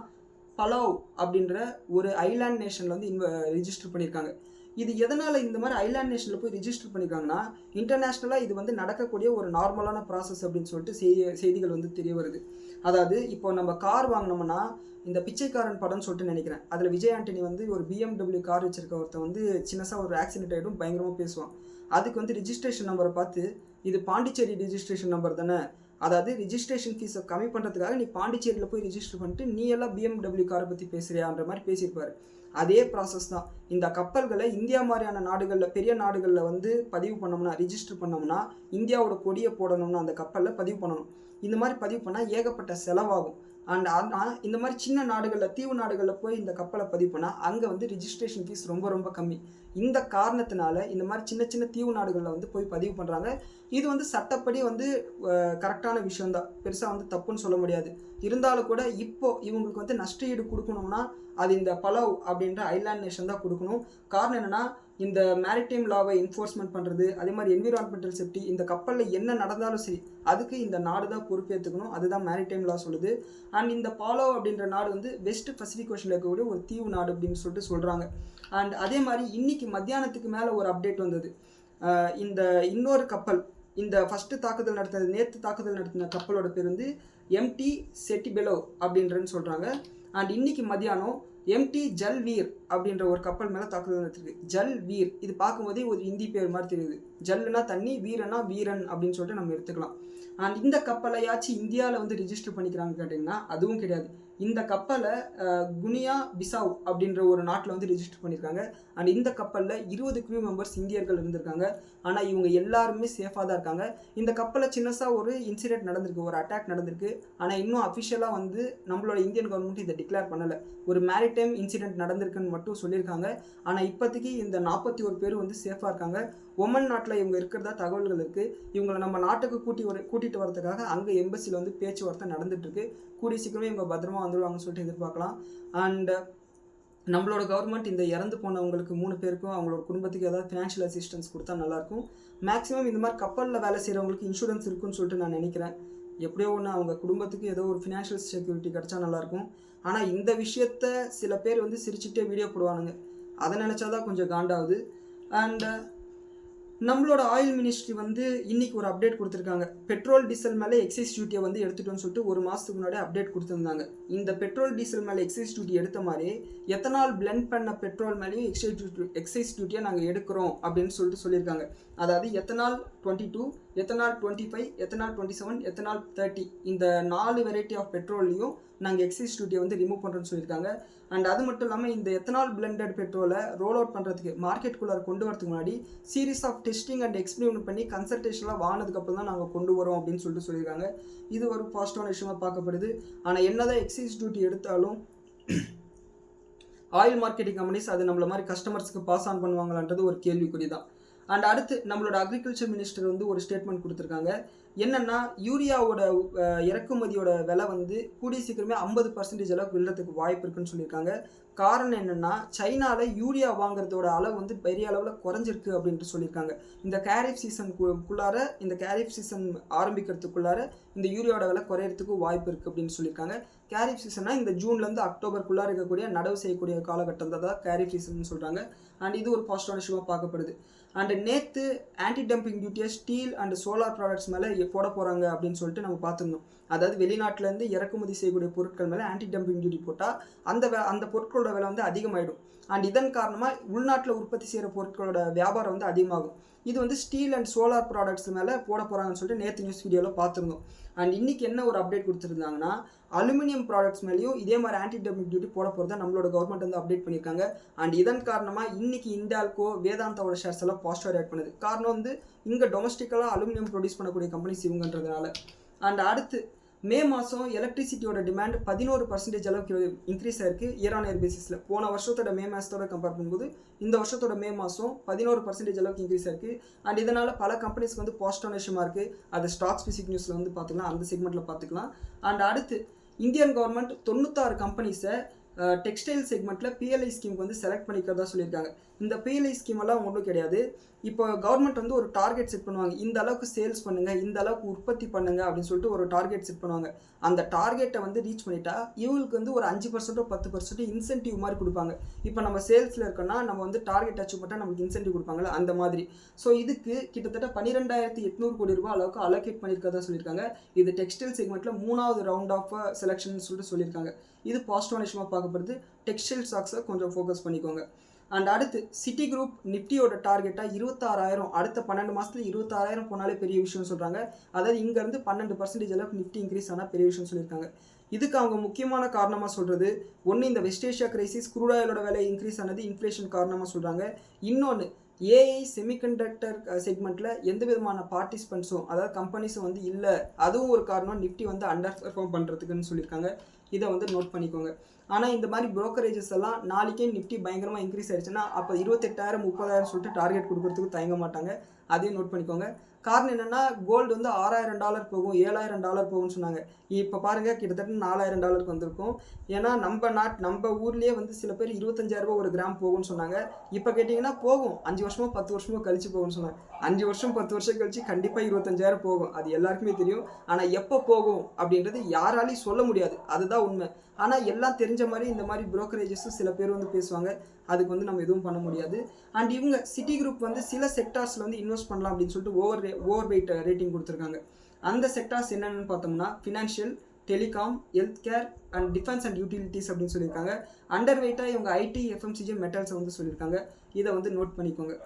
பலாவ் அப்படின்ற ஒரு ஐலாண்ட் நேஷனில் வந்து ரிஜிஸ்டர் பண்ணியிருக்காங்க. இது எதனால் இந்த மாதிரி ஐலாண்ட் நேஷனில் போய் ரிஜிஸ்டர் பண்ணியிருக்காங்கன்னா, இன்டர்நேஷ்னலாக இது வந்து நடக்கக்கூடிய ஒரு நார்மலான ப்ராசஸ் அப்படின்னு சொல்லிட்டு செய்திகள் வந்து தெரிய வருது. அதாவது இப்போ நம்ம கார் வாங்கினோம்னா, இந்த பிச்சைக்காரன் படம்னு சொல்லிட்டு நினைக்கிறேன், அதில் விஜய் ஆண்டனி வந்து ஒரு BMW கார் வச்சிருக்க ஒருத்தன் வந்து சின்னசாக ஒரு ஆக்சிடென்ட் ஆகிடும், பயங்கரமாக பேசுவான். அதுக்கு வந்து ரிஜிஸ்ட்ரேஷன் நம்பரை பார்த்து, இது பாண்டிச்சேரி ரிஜிஸ்ட்ரேஷன் நம்பர் தானே, அதாவது ரிஜிஸ்ட்ரேஷன் ஃபீஸை கம்மி பண்ணுறதுக்காக நீ பாண்டிச்சேரியில் போய் ரிஜிஸ்டர் பண்ணிட்டு நீ எல்லாம் BMW காரை பற்றி பேசுகிறியான்ற மாதிரி பேசியிருப்பார். அதே ப்ராசஸ் தான் இந்த கப்பல்களை இந்தியா மாதிரியான நாடுகளில், பெரிய நாடுகளில் வந்து பதிவு பண்ணோம்னா, ரிஜிஸ்டர் பண்ணோம்னா, இந்தியாவோட கொடியை போடணும்னா அந்த கப்பலில் பதிவு பண்ணணும். இந்த மாதிரி பதிவு பண்ணால் ஏகப்பட்ட செலவாகும். அண்ட் ஆனால் இந்த மாதிரி சின்ன நாடுகளில், தீவு நாடுகளில் போய் இந்த கப்பலை பதிவு பண்ணால் அங்கே வந்து ரிஜிஸ்ட்ரேஷன் ஃபீஸ் ரொம்ப ரொம்ப கம்மி. இந்த காரணத்தினால இந்த மாதிரி சின்ன சின்ன தீவு நாடுகளில் வந்து போய் பதிவு பண்ணுறாங்க. இது வந்து சட்டப்படி வந்து கரெக்டான விஷயம்தான், பெருசாக வந்து தப்புன்னு சொல்ல முடியாது. இருந்தாலும் கூட இப்போது இவங்களுக்கு வந்து நஷ்ட ஈடு கொடுக்கணும்னா அது இந்த பலாவ் அப்படின்ற ஐலாண்ட் நேஷன் தான் கொடுக்கணும். காரணம் என்னென்னா, இந்த மேரிடைம் லாவை என்ஃபோர்ஸ்மெண்ட் பண்ணுறது, அதே மாதிரி என்விரான்மெண்டல் சேஃப்டி, இந்த கப்பலில் என்ன நடந்தாலும் சரி அதுக்கு இந்த நாடு தான் பொறுப்பேற்றுக்கணும், அதுதான் மேரிடைம் லா சொல்லுது. அண்ட் இந்த பலாவ் அப்படின்ற நாடு வந்து வெஸ்ட் பசிபிக் ஓஷனில் இருக்கக்கூடிய ஒரு தீவு நாடு அப்படின்னு சொல்லிட்டு சொல்கிறாங்க. அண்ட் அதே மாதிரி இன்னைக்கு மத்தியானத்துக்கு மேலே ஒரு அப்டேட் வந்தது. இந்த இன்னொரு கப்பல், இந்த ஃபஸ்ட்டு தாக்குதல் நடத்தினது, நேற்று தாக்குதல் நடத்தின கப்பலோட பேர் வந்து MT செட்டிபெலோ அப்படின்றன்னு சொல்கிறாங்க. அண்ட் இன்னைக்கு மத்தியானம் MT ஜல்வீர் அப்படின்ற ஒரு கப்பல் மேலே தாக்குதல் நடத்திருக்கு. ஜல்வீர், இது பார்க்கும்போதே ஒரு இந்தி பேர் மாதிரி தெரியுது. ஜல்லுனா தண்ணி, வீரனா வீரன் அப்படின்னு சொல்லிட்டு நம்ம எடுத்துக்கலாம். அண்ட் இந்த கப்பலையாச்சும் இந்தியாவில் வந்து ரிஜிஸ்டர் பண்ணிக்கிறாங்க கேட்டிங்கன்னா அதுவும் கிடையாது. இந்த கப்பலை குனியா பிசாவ் அப்படின்ற ஒரு நாட்டில் வந்து ரிஜிஸ்டர் பண்ணியிருக்காங்க. அண்ட் இந்த கப்பலில் 20 க்ரூ மெம்பர்ஸ் இந்தியர்கள் இருந்திருக்காங்க. ஆனால் இவங்க எல்லாருமே சேஃபாக தான் இருக்காங்க. இந்த கப்பலில் சின்னசாக ஒரு இன்சிடென்ட் நடந்திருக்கு, ஒரு அட்டாக் நடந்திருக்கு. ஆனால் இன்னும் அஃபிஷியலாக வந்து நம்மளோட இந்தியன் கவர்மெண்ட் இதை டிக்ளேர் பண்ணலை. ஒரு மேரிடைம் இன்சிடென்ட் நடந்திருக்குன்னு மட்டும் சொல்லியிருக்காங்க. ஆனால் இப்போதைக்கு இந்த 41 பேர் வந்து சேஃபாக இருக்காங்க. ஒமன் நாட்டில் இவங்க இருக்கிறதா தகவல்கள் இருக்குது. இவங்களை நம்ம நாட்டுக்கு கூட்டிகிட்டு வரதுக்காக அங்கே எம்பசியில் வந்து பேச்சுவார்த்தை நடந்துகிட்ருக்கு. கூடிய சீக்கிரமே இவங்க பத்திரமா வந்துடுவாங்கன்னு சொல்லிட்டு எதிர்பார்க்கலாம். அண்ட் நம்மளோட கவர்மெண்ட் இந்த இறந்து போனவங்களுக்கு 3 பேருக்கும் அவங்களோட குடும்பத்துக்கு ஏதாவது ஃபினான்ஷியல் அசிஸ்டன்ஸ் கொடுத்தா நல்லாயிருக்கும். மேக்ஸிமம் இந்த மாதிரி கப்பலில் வேலை செய்கிறவங்களுக்கு இன்சூரன்ஸ் இருக்குன்னு சொல்லிட்டு நான் நினைக்கிறேன். எப்படியோ ஒன்று அவங்க குடும்பத்துக்கு ஏதோ ஒரு ஃபினான்ஷியல் செக்யூரிட்டி கிடச்சா நல்லாயிருக்கும். ஆனால் இந்த விஷயத்த சில பேர் வந்து சிரிச்சுட்டே வீடியோ போடுவானுங்க, அதை நினச்சாதான் கொஞ்சம் காண்டாகுது. அண்ட் நம்மளோட ஆயில் மினிஸ்ட்ரி வந்து இன்றைக்கி ஒரு அப்டேட் கொடுத்துருக்காங்க. பெட்ரோல் டீசல் மேலே எக்ஸைஸ் டியூட்டியை வந்து எடுத்துட்டோன்னு சொல்லிட்டு ஒரு மாதத்துக்கு முன்னாடி அப்டேட் கொடுத்துருந்தாங்க. இந்த பெட்ரோல் டீசல் மேலே எக்ஸைஸ் டியூட்டி எடுத்த மாதிரி எத்தனால் பிளெண்ட் பண்ண பெட்ரோல் மேலேயும் எக்ஸைஸ் டியூட்டியை நாங்கள் எடுக்கிறோம் அப்படின்னு சொல்லிட்டு சொல்லியிருக்காங்க. அதாவது எத்தனால் 22, எத்தனால் 25, எத்தனால் 27, எத்தனால் 30 இந்த 4 வெரைட்டி ஆஃப் பெட்ரோல்லையும் நாங்கள் எக்ஸைஸ் டியூட்டியை வந்து ரிமூவ் பண்ணுறோன்னு சொல்லியிருக்காங்க. அண்ட் அது மட்டும் இல்லாமல் இந்த எத்தனால் பிளெண்டட் பெட்ரோலை ரோல் அவுட் பண்ணுறதுக்கு மார்க்கெட்டுக்குள்ளார கொண்டு வரதுக்கு முன்னாடி series of testing and experiment பண்ணி கன்சல்டேஷன்லாம் வாங்கினதுக்கப்புறம் தான் நாங்கள் கொண்டு வரோம் அப்படின்னு சொல்லிட்டு சொல்லியிருக்காங்க. இது ஒரு பாசிட்டிவான விஷயமாக பார்க்கப்படுது. ஆனால் என்னதான் எக்ஸைஸ் டியூட்டி எடுத்தாலும் ஆயில் மார்க்கெட்டிங் கம்பெனிஸ் அது நம்மள மாதிரி கஸ்டமர்ஸுக்கு பாஸ் ஆன் பண்ணுவாங்களான்றது ஒரு கேள்விக்குறி தான். அண்ட் அடுத்து நம்மளோட அக்ரிகல்ச்சர் மினிஸ்டர் வந்து ஒரு ஸ்டேட்மெண்ட் கொடுத்துருக்காங்க. என்னென்னா, யூரியாவோட இறக்குமதியோட விலை வந்து கூடிய சீக்கிரமே 50% அளவுக்கு விழுறதுக்கு வாய்ப்பு இருக்குன்னு சொல்லியிருக்காங்க. காரணம் என்னென்னா, சைனாவில் யூரியா வாங்குறதோட அளவு வந்து பெரிய அளவில் குறைஞ்சிருக்கு அப்படின்ட்டு சொல்லியிருக்காங்க. இந்த கேரிஃப் சீசனுக்குள்ளார, இந்த கேரிஃப் சீசன் ஆரம்பிக்கிறதுக்குள்ளார இந்த யூரியாவோட விலை குறையிறதுக்கு வாய்ப்பு இருக்குது அப்படின்னு சொல்லியிருக்காங்க. கேரிஃப் சீசன்னா இந்த ஜூன்லேருந்து அக்டோபருக்குள்ளார இருக்கக்கூடிய நடவு செய்யக்கூடிய காலகட்டம் தான் கேரிஃப் சீசன் சொல்கிறாங்க. அண்ட் இது ஒரு பாசிட்டிவான விஷயமாக பார்க்கப்படுது. அண்ட் நேற்று ஆன்டி டம்பிங் டியூட்டியை ஸ்டீல் அண்ட் சோலார் ப்ராடக்ட்ஸ் மேலே போட போகிறாங்க அப்படின்னு சொல்லிட்டு நம்ம பார்த்துருந்தோம். அதாவது வெளிநாட்டிலேருந்து இறக்குமதி செய்யக்கூடிய பொருட்கள் மேலே ஆன்டி டம்பிங் டியூட்டி போட்டால் அந்த பொருட்களோட விலை வந்து அதிகமாகிடும். அண்ட் இதன் காரணமாக உள்நாட்டில் உற்பத்தி செய்கிற பொருட்களோட வியாபாரம் வந்து அதிகமாகும். இது வந்து ஸ்டீல் அண்ட் சோலார் ப்ராடக்ட்ஸ் மேலே போட போகிறாங்கன்னு சொல்லிட்டு நேற்று நியூஸ் வீடியோவில் பார்த்துருந்தோம். அண்ட் இன்னைக்கு என்ன ஒரு அப்டேட் கொடுத்துருந்தாங்கன்னா அலுமினியம் ப்ராடக்ட்ஸ் மேலேயும் இதே மாதிரி ஆன்டி டம்பிங் டியூட்டி போட போகிறதா நம்மளோட கவர்மெண்ட் வந்து அப்டேட் பண்ணியிருக்காங்க. அண்ட் இதன் காரணமாக இன்னைக்கு இண்டால்கோ வேதாந்தாவோட ஷேர்ஸ் எல்லாம் பாசிட்டிவாக ரியாக்ட் பண்ணுது. காரணம் வந்து இங்கே டொமஸ்டிக்கலாக அலுமினியம் ப்ரொடியூஸ் பண்ணக்கூடிய கம்பெனிஸ் இவங்கன்றதுனால. அண்ட் அடுத்து மே மாதம் எலக்ட்ரிசிட்டியோட டிமாண்ட் 11% அளவுக்கு இன்க்ரீஸ் ஆயிருக்கு இயர் ஆன் இயர் பேசிஸில். போன வருஷத்தோட மே மாதத்தோட கம்பேர் பண்ணும்போது இந்த வருஷத்தோட மே மாதம் 11% அளவுக்கு இன்க்ரீஸ் ஆயிருக்கு. அண்ட் இதனால் பல கம்பெனிஸ்க்கு வந்து பாசிட்டிவான விஷயமா இருக்குது. அது ஸ்டாக் ஸ்பெசிஃபிக் நியூஸில் வந்து பார்த்துக்கலாம், அந்த செக்மெண்ட்டில் பார்த்துக்கலாம். அண்ட் அடுத்து இந்தியன் கவர்மெண்ட் 96 கம்பெனிஸை டெக்ஸ்டைல் செக்மெண்ட்டில் பிஎல்ஐ ஸ்கீமுக்கு வந்து செலக்ட் பண்ணிக்கிறதா சொல்லியிருக்காங்க. இந்த பிஎல்ஐ ஸ்கீமெல்லாம் ஒன்றும் கிடையாது. இப்போ கவர்மெண்ட் வந்து ஒரு டார்கெட் செட் பண்ணுவாங்க, இந்த அளவுக்கு சேல்ஸ் பண்ணுங்கள், இந்த அளவுக்கு உற்பத்தி பண்ணுங்கள் அப்படின்னு சொல்லிட்டு ஒரு டார்கெட் செட் பண்ணுவாங்க. அந்த டார்கெட்டை வந்து ரீச் பண்ணிட்டா இவங்களுக்கு வந்து ஒரு 5% 10% இன்சென்டிவ் மாதிரி கொடுப்பாங்க. இப்போ நம்ம சேல்ஸில் இருக்கோன்னா நம்ம வந்து டார்கெட் அச்சீவ் பண்ணால் நமக்கு இன்சென்டிவ் கொடுப்பாங்கல்ல, அந்த மாதிரி. ஸோ இதுக்கு கிட்டத்தட்ட 12,800 கோடி ரூபாய் அளவுக்கு அலோகேட் பண்ணியிருக்கதா சொல்லியிருக்காங்க. இது டெக்ஸ்டைல் செக்மெண்ட்டில் 3வது ரவுண்ட் ஆஃப் செலெக்ஷன் சொல்லிட்டு சொல்லியிருக்காங்க. இது பாசிட்டிவான விஷயமாக பார்க்கப்படுது. டெக்ஸ்டைல் ஸ்டாக்ஸை கொஞ்சம் ஃபோக்கஸ் பண்ணிக்கோங்க. அண்ட் அடுத்து சிட்டி குரூப் நிஃப்டியோட டார்கெட்டாக 26,000, அடுத்த 12 மாதத்துல 26,000 போனாலே பெரிய விஷயம்னு சொல்கிறாங்க. அதாவது இங்கேருந்து 12% அளவுக்கு நிஃப்டி இன்க்ரீஸ் ஆனால் பெரிய விஷயம்னு சொல்லியிருக்காங்க. இதுக்கு அவங்க முக்கியமான காரணமாக சொல்கிறது ஒன்று, இந்த வெஸ்ட் ஏஷியா கிரைசிஸ் குரூட் ஆயிலோட விலை இன்க்ரீஸ் ஆனது இன்ஃப்ளேஷன் காரணமாக சொல்கிறாங்க. இன்னொன்று, ஏஐ செமிகண்டக்டர் செக்மெண்ட்டில் எந்த விதமான பார்ட்டிசிபென்ட்ஸும் அதாவது கம்பெனிஸும் வந்து இல்லை, அதுவும் ஒரு காரணம் நிஃப்டி வந்து அண்டர் பெர்ஃபார்ம் பண்ணுறதுக்குன்னு சொல்லியிருக்காங்க. இதை வந்து நோட் பண்ணிக்கோங்க. ஆனால் இந்த மாதிரி ப்ரோக்கரேஜஸ் எல்லாம் நாளைக்கே நிஃப்டி பயங்கரமாக இன்க்ரீஸ் ஆயிடுச்சுன்னா அப்போ 28,000 30,000 சொல்லிட்டு டார்கெட் கொடுக்கறதுக்கு தயங்க மாட்டாங்க. அதையும் நோட் பண்ணிக்கோங்க. காரணம் என்னென்னா கோல்டு வந்து $6,000 போகும், $7,000 போகும்னு சொன்னாங்க. இப்போ பாருங்கள் கிட்டத்தட்ட $4,000 வந்திருக்கும். ஏன்னா நம்ம ஊர்லேயே வந்து சில பேர் 25,000 ஒரு கிராம் போகும்னு சொன்னாங்க. இப்போ கேட்டிங்கன்னா போகும், 5 வருஷமோ 10 வருஷமோ கழிச்சு போகும்னு சொன்னாங்க. 5 வருஷம் 10 வருஷம் கழிச்சு கண்டிப்பாக 25,000 போகும், அது எல்லாருக்குமே தெரியும். ஆனால் எப்போ போகும் அப்படின்றது யாராலையும் சொல்ல முடியாது, அதுதான் உண்மை. ஆனால் எல்லாம் தெரிஞ்ச மாதிரி இந்த மாதிரி ப்ரோக்கரேஜஸும் சில பேர் வந்து பேசுவாங்க, அதுக்கு வந்து நம்ம எதுவும் பண்ண முடியாது. அண்ட் இவங்க சிட்டி குரூப் வந்து சில செக்டார்ஸில் வந்து இன்வெஸ்ட் பண்ணலாம் அப்படின்னு சொல்லிட்டு ஓவர் வெயிட் ரேட்டிங் கொடுத்துருக்காங்க. அந்த செக்டார்ஸ் என்னென்னு பார்த்தோம்னா financial, telecom, health care and defence and utilities அப்படின்னு சொல்லியிருக்காங்க. அண்டர் வெயிட்டாக இவங்க ஐடி, எஃப்எம்சிஜி, மெட்டல்ஸை வந்து சொல்லியிருக்காங்க. இதை வந்து நோட் பண்ணிக்கோங்க.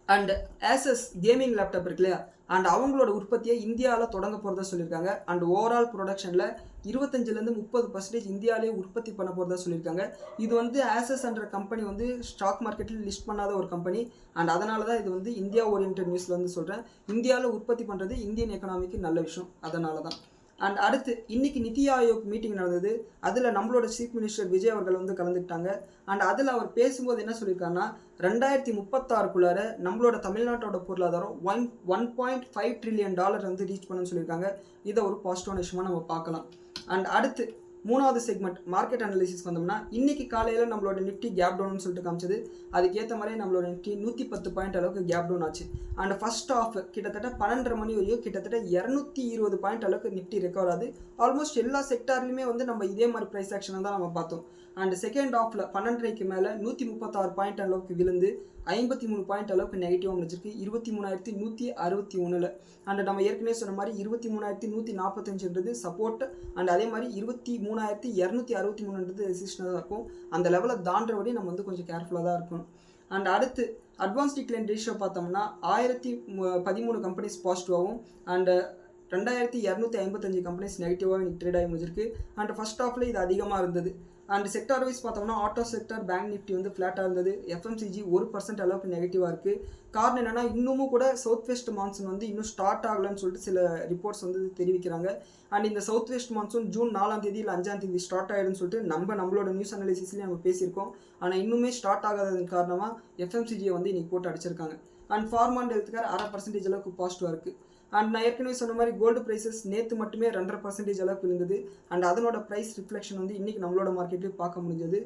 அண்ட் ஆசஸ் கேமிங் லேப்டாப் இருக்கு இல்லையா, அண்ட் அவங்களோட உற்பத்தியை இந்தியாவில் தொடங்க போகிறதா சொல்லியிருக்காங்க. அண்ட் ஓவரால் ப்ரொடக்ஷனில் 25% 30% இந்தியாவிலே உற்பத்தி பண்ண போகிறதா சொல்லியிருக்காங்க. இது வந்து ஆசஸ் என்ற கம்பெனி வந்து ஸ்டாக் மார்க்கெட்டில் லிஸ்ட் பண்ணாத ஒரு கம்பெனி. அண்ட் அதனால தான் இது வந்து இந்தியா ஓரியன்ட் நியூஸில் வந்து சொல்கிறேன். இந்தியாவில் உற்பத்தி பண்ணுறது இந்தியன் எக்கனாமிக்கு நல்ல விஷயம், அதனால தான். அண்ட் அடுத்து இன்னைக்கு நிதி ஆயோக் மீட்டிங் நடந்தது. அதில் நம்மளோட சீஃப் மினிஸ்டர் விஜய் அவர்கள் வந்து கலந்துக்கிட்டாங்க. அண்ட் அதில் அவர் பேசும்போது என்ன சொல்லியிருக்காருன்னா 2036 நம்மளோட தமிழ்நாட்டோட பொருளாதாரம் $1.5 trillion வந்து ரீச் பண்ணணும்னு சொல்லியிருக்காங்க. இதை ஒரு பாசிட்டிவான விஷயமா நம்ம பார்க்கலாம். அண்ட் அடுத்து 3வது செக்மெண்ட் மார்க்கெட் அனாலிசிஸ் வந்தோம்னா இன்னைக்கு காலையில் நம்மளோட நிஃப்டி கேப் டவுன்னு சொல்லிட்டு காமிச்சது. அதுக்கேற்ற மாதிரி நம்மளோட நிஃப்டி 110 பாயிண்ட் அளவுக்கு கேப் டவுன் ஆச்சு. அண்ட் ஃபர்ஸ்ட் ஆஃப் கிட்டத்தட்ட 12:30 மணி வரையும் கிட்டத்தட்ட 220 பாயிண்ட் அளவுக்கு நிஃப்டி ரெக்கவர் ஆகுது. ஆல்மோஸ்ட் எல்லா செக்டார்லையுமே வந்து நம்ம இதே மாதிரி ப்ரைஸ் ஆக்ஷனை தான் நம்ம பார்த்தோம். அண்ட் செகண்ட் ஆஃபில் 12:30க்கு மேலே 136 பாயிண்ட் அளவுக்கு விழுந்து 53 பாயிண்ட் அளவுக்கு நெகட்டிவாக முடிஞ்சிருக்கு 23,161. அண்ட் நம்ம ஏற்கனவே சொன்ன மாதிரி 23,145 சப்போர்ட். அண்ட் அதே மாதிரி 23,263 ரெசிஸ்டன்ஸாக இருக்கும். அந்த லெவலில் தாண்டபடி நம்ம வந்து கொஞ்சம் கேர்ஃபுல்லாக தான் இருக்கும். அண்ட் அடுத்து அட்வான்ஸ் டிக்ளைன் ரேஷியோ பார்த்தோம்னா 1013 கம்பெனிஸ் பாசிட்டிவாகவும் அண்ட் 2255 கம்பெனிஸ் நெகட்டிவாக இன்னைக்கு ட்ரேட் ஆகி முடிஞ்சிருக்கு. அண்ட் ஃபர்ஸ்ட் ஆஃபில் இது அதிகமாக இருந்தது. அண்ட் செக்டார் வைஸ் பார்த்தோம்னா ஆட்டோ செக்டார், பேங்க் நிஃப்டி வந்து ஃப்ளாட்டாக இருந்தது. எஃப்எம்சிஜி 1% அளவுக்கு நெகட்டிவாக இருக்குது. காரணம் என்னென்னா இன்னமும் கூட சவுத் வெஸ்ட் மான்சூன் வந்து இன்னும் ஸ்டார்ட் ஆகலைன்னு சொல்லிட்டு சில ரிப்போர்ட்ஸ் வந்து தெரிவிக்கிறாங்க. அண்ட் இந்த சவுத் வெஸ்ட் மான்சூன் ஜூன் 4ஆம் தேதி இல்லை 5ஆம் தேதி ஸ்டார்ட் ஆகிடுன்னு சொல்லிட்டு நம்மளோட நியூஸ் அனாலிசிஸ்லேயே நம்ம பேசியிருக்கோம். ஆனால் இன்னுமே ஸ்டார்ட் ஆகாததுக்கு காரணமாக எஃப்எம்சிஜியை வந்து இன்றைக்கி போட்டு அடிச்சிருக்காங்க. And pharma and health care 0.5% அளவுக்கு பாசிட்டிவாக இருக்குது. அண்ட் நான் ஏற்கனவே சொன்ன மாதிரி கோல்டு ப்ரைஸஸ் நேற்று மட்டுமே 2.5% அளவுக்கு விழுந்தது. அண்ட் அதனோட ப்ரைஸ் ரிஃப்ளெக்ஷன் வந்து இன்றைக்கி நம்மளோட மார்க்கெட்லேயும் பார்க்க முடிஞ்சது.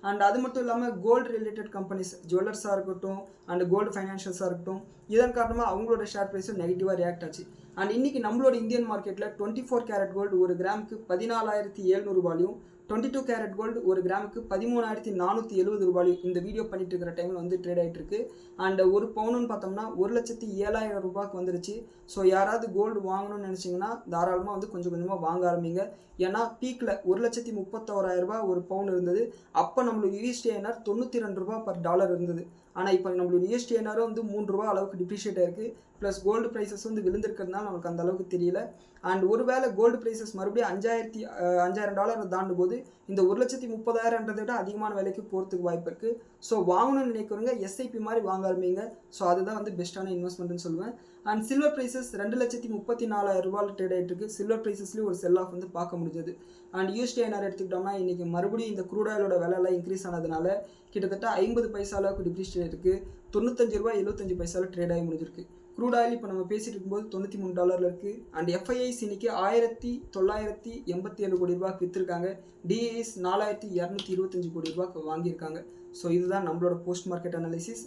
அண்ட் அது மட்டும் இல்லாமல் கோல்டு ரிலேட்டட் கம்பெனிஸ் ஜுவல்லர்ஸாக இருக்கட்டும் அண்ட் கோல்டு ஃபைனான்ஷியல்ஸாக இருக்கட்டும், இதன் காரணமாக அவங்களோட ஷேர் ப்ரைஸும் நெகட்டிவாக ரியாக்ட் ஆச்சு. அண்ட் இன்றைக்கி நம்மளோட இந்தியன் மார்க்கெட்டில் 24 கேரட் கோல்டு ஒரு கிராமுக்கு 14,700 ரூபாயும், 22 கேரட் கோல்டு ஒரு கிராமுக்கு 13,470 ரூபாயும் இந்த வீடியோ பண்ணிட்டு இருக்கிற டைமில் வந்து ட்ரேட் ஆகிட்டு இருக்கு. அண்ட் ஒரு பவுனுன்னு பார்த்தோம்னா 1,07,000 ரூபாய்க்கு வந்துருச்சு. ஸோ யாராவது கோல்டு வாங்கணும்னு நினச்சிங்கன்னா தாராளமாக வந்து கொஞ்சம் கொஞ்சமாக வாங்க ஆரம்பிங்க. ஏன்னா பீக்கில் 1,31,000 ரூபாய் ஒரு பவுன் இருந்தது. அப்போ நம்மளோட USD/INR 92 ரூபா per டாலர் இருந்தது. ஆனால் இப்போ நம்மளோட USD/INR வந்து 3 ரூபா அளவுக்கு டிப்ரிஷியேட் ஆயிருக்கு. ப்ளஸ் கோல்டு ப்ரைஸஸ் வந்து விழுந்திருக்கிறதுனால நமக்கு அந்த அளவுக்கு தெரியல. அண்ட் ஒருவேளை கோல்டு ப்ரைஸஸ் மறுபடியும் $5,000 தாண்டும் போது இந்த 1,30,000 விட அதிகமான விலைக்கு போகிறதுக்கு வாய்ப்பு இருக்குது. ஸோ வாங்கணும்னு நினைக்கிறவங்க எஸ்ஐபி மாதிரி வாங்க ஆரம்பிங்க. ஸோ அதுதான் வந்து பெஸ்ட்டான இன்வெஸ்ட்மெண்ட்னு சொல்லுவேன். அண்ட் சில்வர் ப்ரைஸஸ் $2,34,000 ட்ரேட் ஆகிட்டு இருக்கு. சில்வர் ப்ரைஸஸ்லேயும் ஒரு செல் ஆஃப் வந்து பார்க்க முடிஞ்சது. அண்ட் USD/INR எடுத்துக்கிட்டோம்னா இன்றைக்கி மறுபடியும் இந்த க்ரூட் ஆயிலோட விலையெல்லாம் இன்க்ரீஸ் ஆனதுனால கிட்டத்தட்ட 50 பைசா அளவுக்கு டிப்ரிஷியேட் இருக்குது. $95.75 ட்ரேட் ஆகி முடிஞ்சிருக்கு. க்ரூட் ஆயில் இப்போ நம்ம பேசிகிட்டு இருக்கும்போது $93 இருக்குது. அண்ட் FIIs இன்னைக்கு $1,987 கோடி ரூபாய்க்கு விற்றுருக்காங்க. DIs $4,225 கோடி ரூபாய்க்கு வாங்கியிருக்காங்க. ஸோ இதுதான் நம்மளோட போஸ்ட் மார்க்கெட் அனாலிசிஸ்.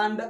அண்ட்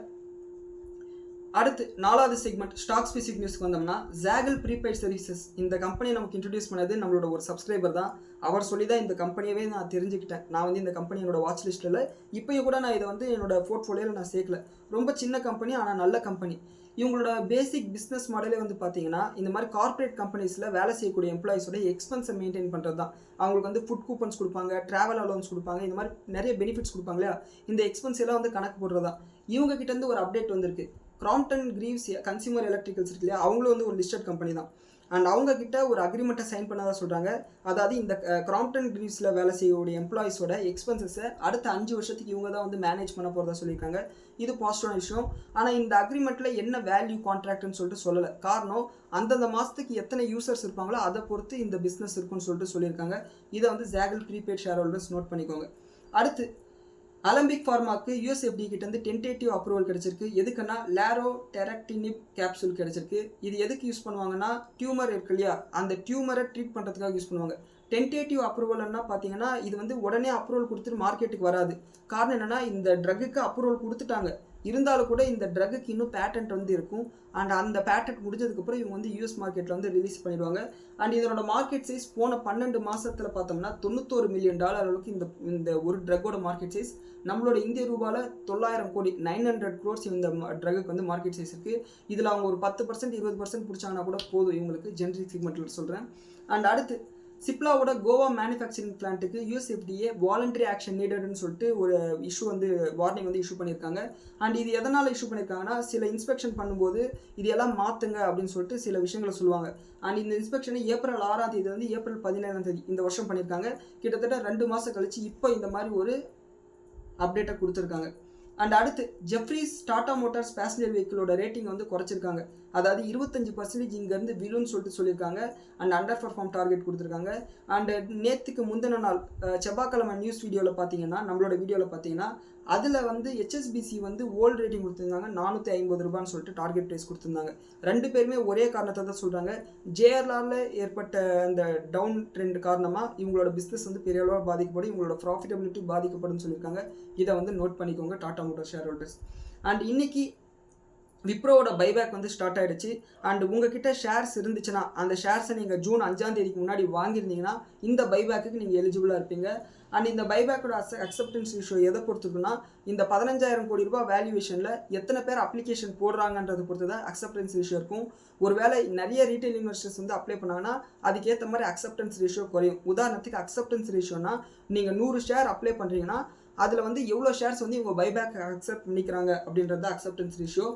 அடுத்து 4வது செக்மெண்ட் ஸ்டாக் ஸ்பெசிஃபிக் நியூஸ்க்கு வந்தோம்னா, ஜாகல் ப்ரீபெய்ட் சர்வீசஸ் இந்த கம்பெனியை நமக்கு இன்ட்ரடியூஸ் பண்ணது நம்மளோட ஒரு சப்ஸ்கிரைபர் தான். அவர் சொல்லி தான் இந்த கம்பெனியவே நான் தெரிஞ்சுக்கிட்டேன். நான் வந்து இந்த கம்பெனி என்னோட வாட்ச் லிஸ்ட்டில் இப்போயும் கூட நான் இதை வந்து என்னோட போர்ட்ஃபோலியோவில் நான் சேர்க்கல. ரொம்ப சின்ன கம்பெனி, ஆனால் நல்ல கம்பெனி. இவங்களோட பேசிக் பிஸ்னஸ் மாடலே வந்து பார்த்தீங்கன்னா, இந்த மாதிரி கார்ப்பரேட் கம்பெனிஸில் வேலை செய்யக்கூடிய எம்ப்ளாயிஸோட எக்ஸ்பென்ஸை மெயின்டைன் பண்ணுறது தான். அவங்களுக்கு வந்து ஃபுட் கூப்பன்ஸ் கொடுப்பாங்க, ட்ராவல் அலோன்ஸ் கொடுப்பாங்க, இந்த மாதிரி நிறைய பெனிஃபிட்ஸ் கொடுப்பாங்க இல்லையா. இந்த எக்ஸ்பென்ஸ் எல்லாம் வந்து கணக்கு போடுறது தான். இவங்க கிட்டேருந்து ஒரு அப்டேட் வந்திருக்கு. கிராம்ப்டன் கிரீவ்ஸ் கன்சியூமர் எலக்ட்ரிக்கல்ஸ் இருக்கு இல்லையா, அவங்களும் வந்து ஒரு லிஸ்டட் கம்பெனி தான். அண்ட் அவங்க கிட்ட ஒரு அக்ரிமெண்ட்டை சைன் பண்ணதாக சொல்கிறாங்க. அதாவது இந்த கிராம்ப்டன் கிரீவ்ஸில் வேலை செய்யக்கூடிய எம்ப்ளாயிஸோட எக்ஸ்பென்சஸை அடுத்த 5 வருஷத்துக்கு இவங்க தான் வந்து மேனேஜ் பண்ண போகிறதா சொல்லியிருக்காங்க. இது பாசிட்டிவான விஷயம். ஆனால் இந்த அக்ரிமெண்ட்டில் என்ன வேல்யூ கான்ட்ராக்ட்னு சொல்லிட்டு சொல்லலை. காரணம், அந்தந்த மாதத்துக்கு எத்தனை யூசர்ஸ் இருப்பாங்களோ அதை பொறுத்து இந்த பிஸ்னஸ் இருக்குன்னு சொல்லிட்டு சொல்லியிருக்காங்க. இதை வந்து Zaggle prepaid share holders note பண்ணிக்கோங்க. அடுத்து அலம்பிக் ஃபார்மாக்கு USFDA கிட்டேருந்து டென்டேட்டிவ் அப்ரூவல் கிடச்சிருக்கு. எதுக்குன்னா லேரோடெரக்டினிப் கேப்சூல் கிடச்சிருக்கு. இது எதுக்கு யூஸ் பண்ணுவாங்கன்னா, டியூமர் இருக்கு இல்லையா, அந்த டியூமரை ட்ரீட் பண்ணுறதுக்காக யூஸ் பண்ணுவாங்க. டென்டேட்டிவ் அப்ரூவல்னா பார்த்தீங்கன்னா, இது வந்து உடனே அப்ரூவல் கொடுத்துட்டு மார்க்கெட்டுக்கு வராது. காரணம் என்னென்னா, இந்த ட்ரக்குக்கு அப்ரூவல் கொடுத்துட்டாங்க, இருந்தாலும் கூட இந்த ட்ரக்குக்கு இன்னும் பேட்டன்ட் வந்து இருக்கும். அண்ட் அந்த பேட்டன்ட் முடிஞ்சதுக்கப்புறம் இவங்க வந்து US மார்க்கெட்டில் வந்து ரிலீஸ் பண்ணிடுவாங்க. அண்ட் இதனோட மார்க்கெட் சைஸ் போன 12 மாதத்தில் பார்த்தோம்னா $91 மில்லியன் அளவுக்கு இந்த ஒரு ட்ரக்கோட மார்க்கெட் சைஸ். நம்மளோட இந்திய ரூபாயில் 900 கோடி 900 crores இந்த ட்ரக்குக்கு வந்து மார்க்கெட் சைஸ் இருக்குது. இதில் அவங்க ஒரு 10% 20% பிடிச்சாங்கன்னா கூட போதும் இவங்களுக்கு, ஜெனரிக் செக்மெண்ட்டில் சொல்கிறேன். அண்ட் அடுத்து சிப்லாவோட கோவா மேனுஃபேக்சரிங் பிளான்ட்டுக்கு USFDA வாலண்டரி ஆக்ஷன் நீடட்னு சொல்லிட்டு ஒரு இஷ்யூ வந்து வார்னிங் வந்து இஷ்யூ பண்ணியிருக்காங்க. அண்ட் இது எதனால் இஷ்யூ பண்ணியிருக்காங்கன்னா, சில இன்ஸ்பெக்ஷன் பண்ணும்போது இது எல்லாம் மாற்றுங்க அப்படின்னு சொல்லிட்டு சில விஷயங்களை சொல்லுவாங்க. அண்ட் இந்த இன்ஸ்பெக்ஷனை ஏப்ரல் 6ஆம் தேதி வந்து ஏப்ரல் 17ஆம் தேதி இந்த வருஷம் பண்ணியிருக்காங்க. கிட்டத்தட்ட 2 மாதம் கழிச்சு இப்போ இந்த மாதிரி ஒரு அப்டேட்டை கொடுத்துருக்காங்க. அண்ட் அடுத்து ஜெஃப்ரீஸ் டாடா மோட்டார்ஸ் பேசஞ்சர் வெஹிக்கிளோட ரேட்டிங் வந்து குறைச்சிருக்காங்க. அதாவது 25% இங்கேருந்து விழுன்னு சொல்லிட்டு சொல்லியிருக்காங்க. அண்ட் அண்டர் பர்ஃபார்ம் டார்கெட் கொடுத்துருக்காங்க. அண்டு நேற்றுக்கு முந்தின நாள் செவ்வாய்க்கிழமை நியூஸ் வீடியோவில் பார்த்தீங்கன்னா, நம்மளோட வீடியோவில் பார்த்தீங்கன்னா, அதில் வந்து HSBC வந்து ஓல்டு ரேட்டிங் கொடுத்துருந்தாங்க. $450 சொல்லிட்டு டார்கெட் ப்ரைஸ் கொடுத்துருந்தாங்க. 2 பேருமே ஒரே காரணத்தை தான் சொல்கிறாங்க. JLRல ஏற்பட்ட அந்த டவுன் ட்ரெண்ட் காரணமாக இவங்களோட பிஸ்னஸ் வந்து பெரிய அளவில் பாதிக்கப்படும், இவங்களோட ப்ராஃபிட்டபிலிட்டி பாதிக்கப்படும் சொல்லியிருக்காங்க. இதை வந்து நோட் பண்ணிக்கோங்க Tata motor share holders. And இன்னைக்கு விப்ரோவோட பைபேக் வந்து ஸ்டார்ட் ஆகிடுச்சு. அண்ட் உங்ககிட்ட ஷேர்ஸ் இருந்துச்சுன்னா அந்த ஷேர்ஸை நீங்கள் ஜூன் 5ஆம் தேதிக்கு முன்னாடி வாங்கியிருந்தீங்கன்னா இந்த பைபேக்கு நீங்கள் எலிஜிபிளாக இருப்பீங்க. அண்ட் இந்த பைபேக்கோட அக்செப்டன்ஸ் ரேஷியோ எதை பொறுத்துக்குன்னா, இந்த 15,000 கோடி ரூபாய் வேல்யூவேஷனில் எத்தனை பேர் அப்ளிகேஷன் போடுறாங்கன்றதை பொறுத்து தான் அக்செப்டன்ஸ் ரேஷியோ இருக்கும். ஒருவேளை நிறைய ரீட்டைல் இன்வெஸ்டர்ஸ் வந்து அப்ளை பண்ணாங்கன்னா அதுக்கேற்ற மாதிரி அக்செப்டன்ஸ் ரேஷியோ குறையும். உதாரணத்துக்கு அக்செப்டன்ஸ் ரேஷியோனா, நீங்கள் 100 ஷேர் அப்ளை பண்ணுறீங்கன்னா அதில் வந்து எவ்வளோ ஷேர்ஸ் வந்து இவங்க பைபேக் அக்செப்ட் பண்ணிக்கிறாங்க அப்படின்றது தான் அக்செப்டன்ஸ் ரேஷியோ.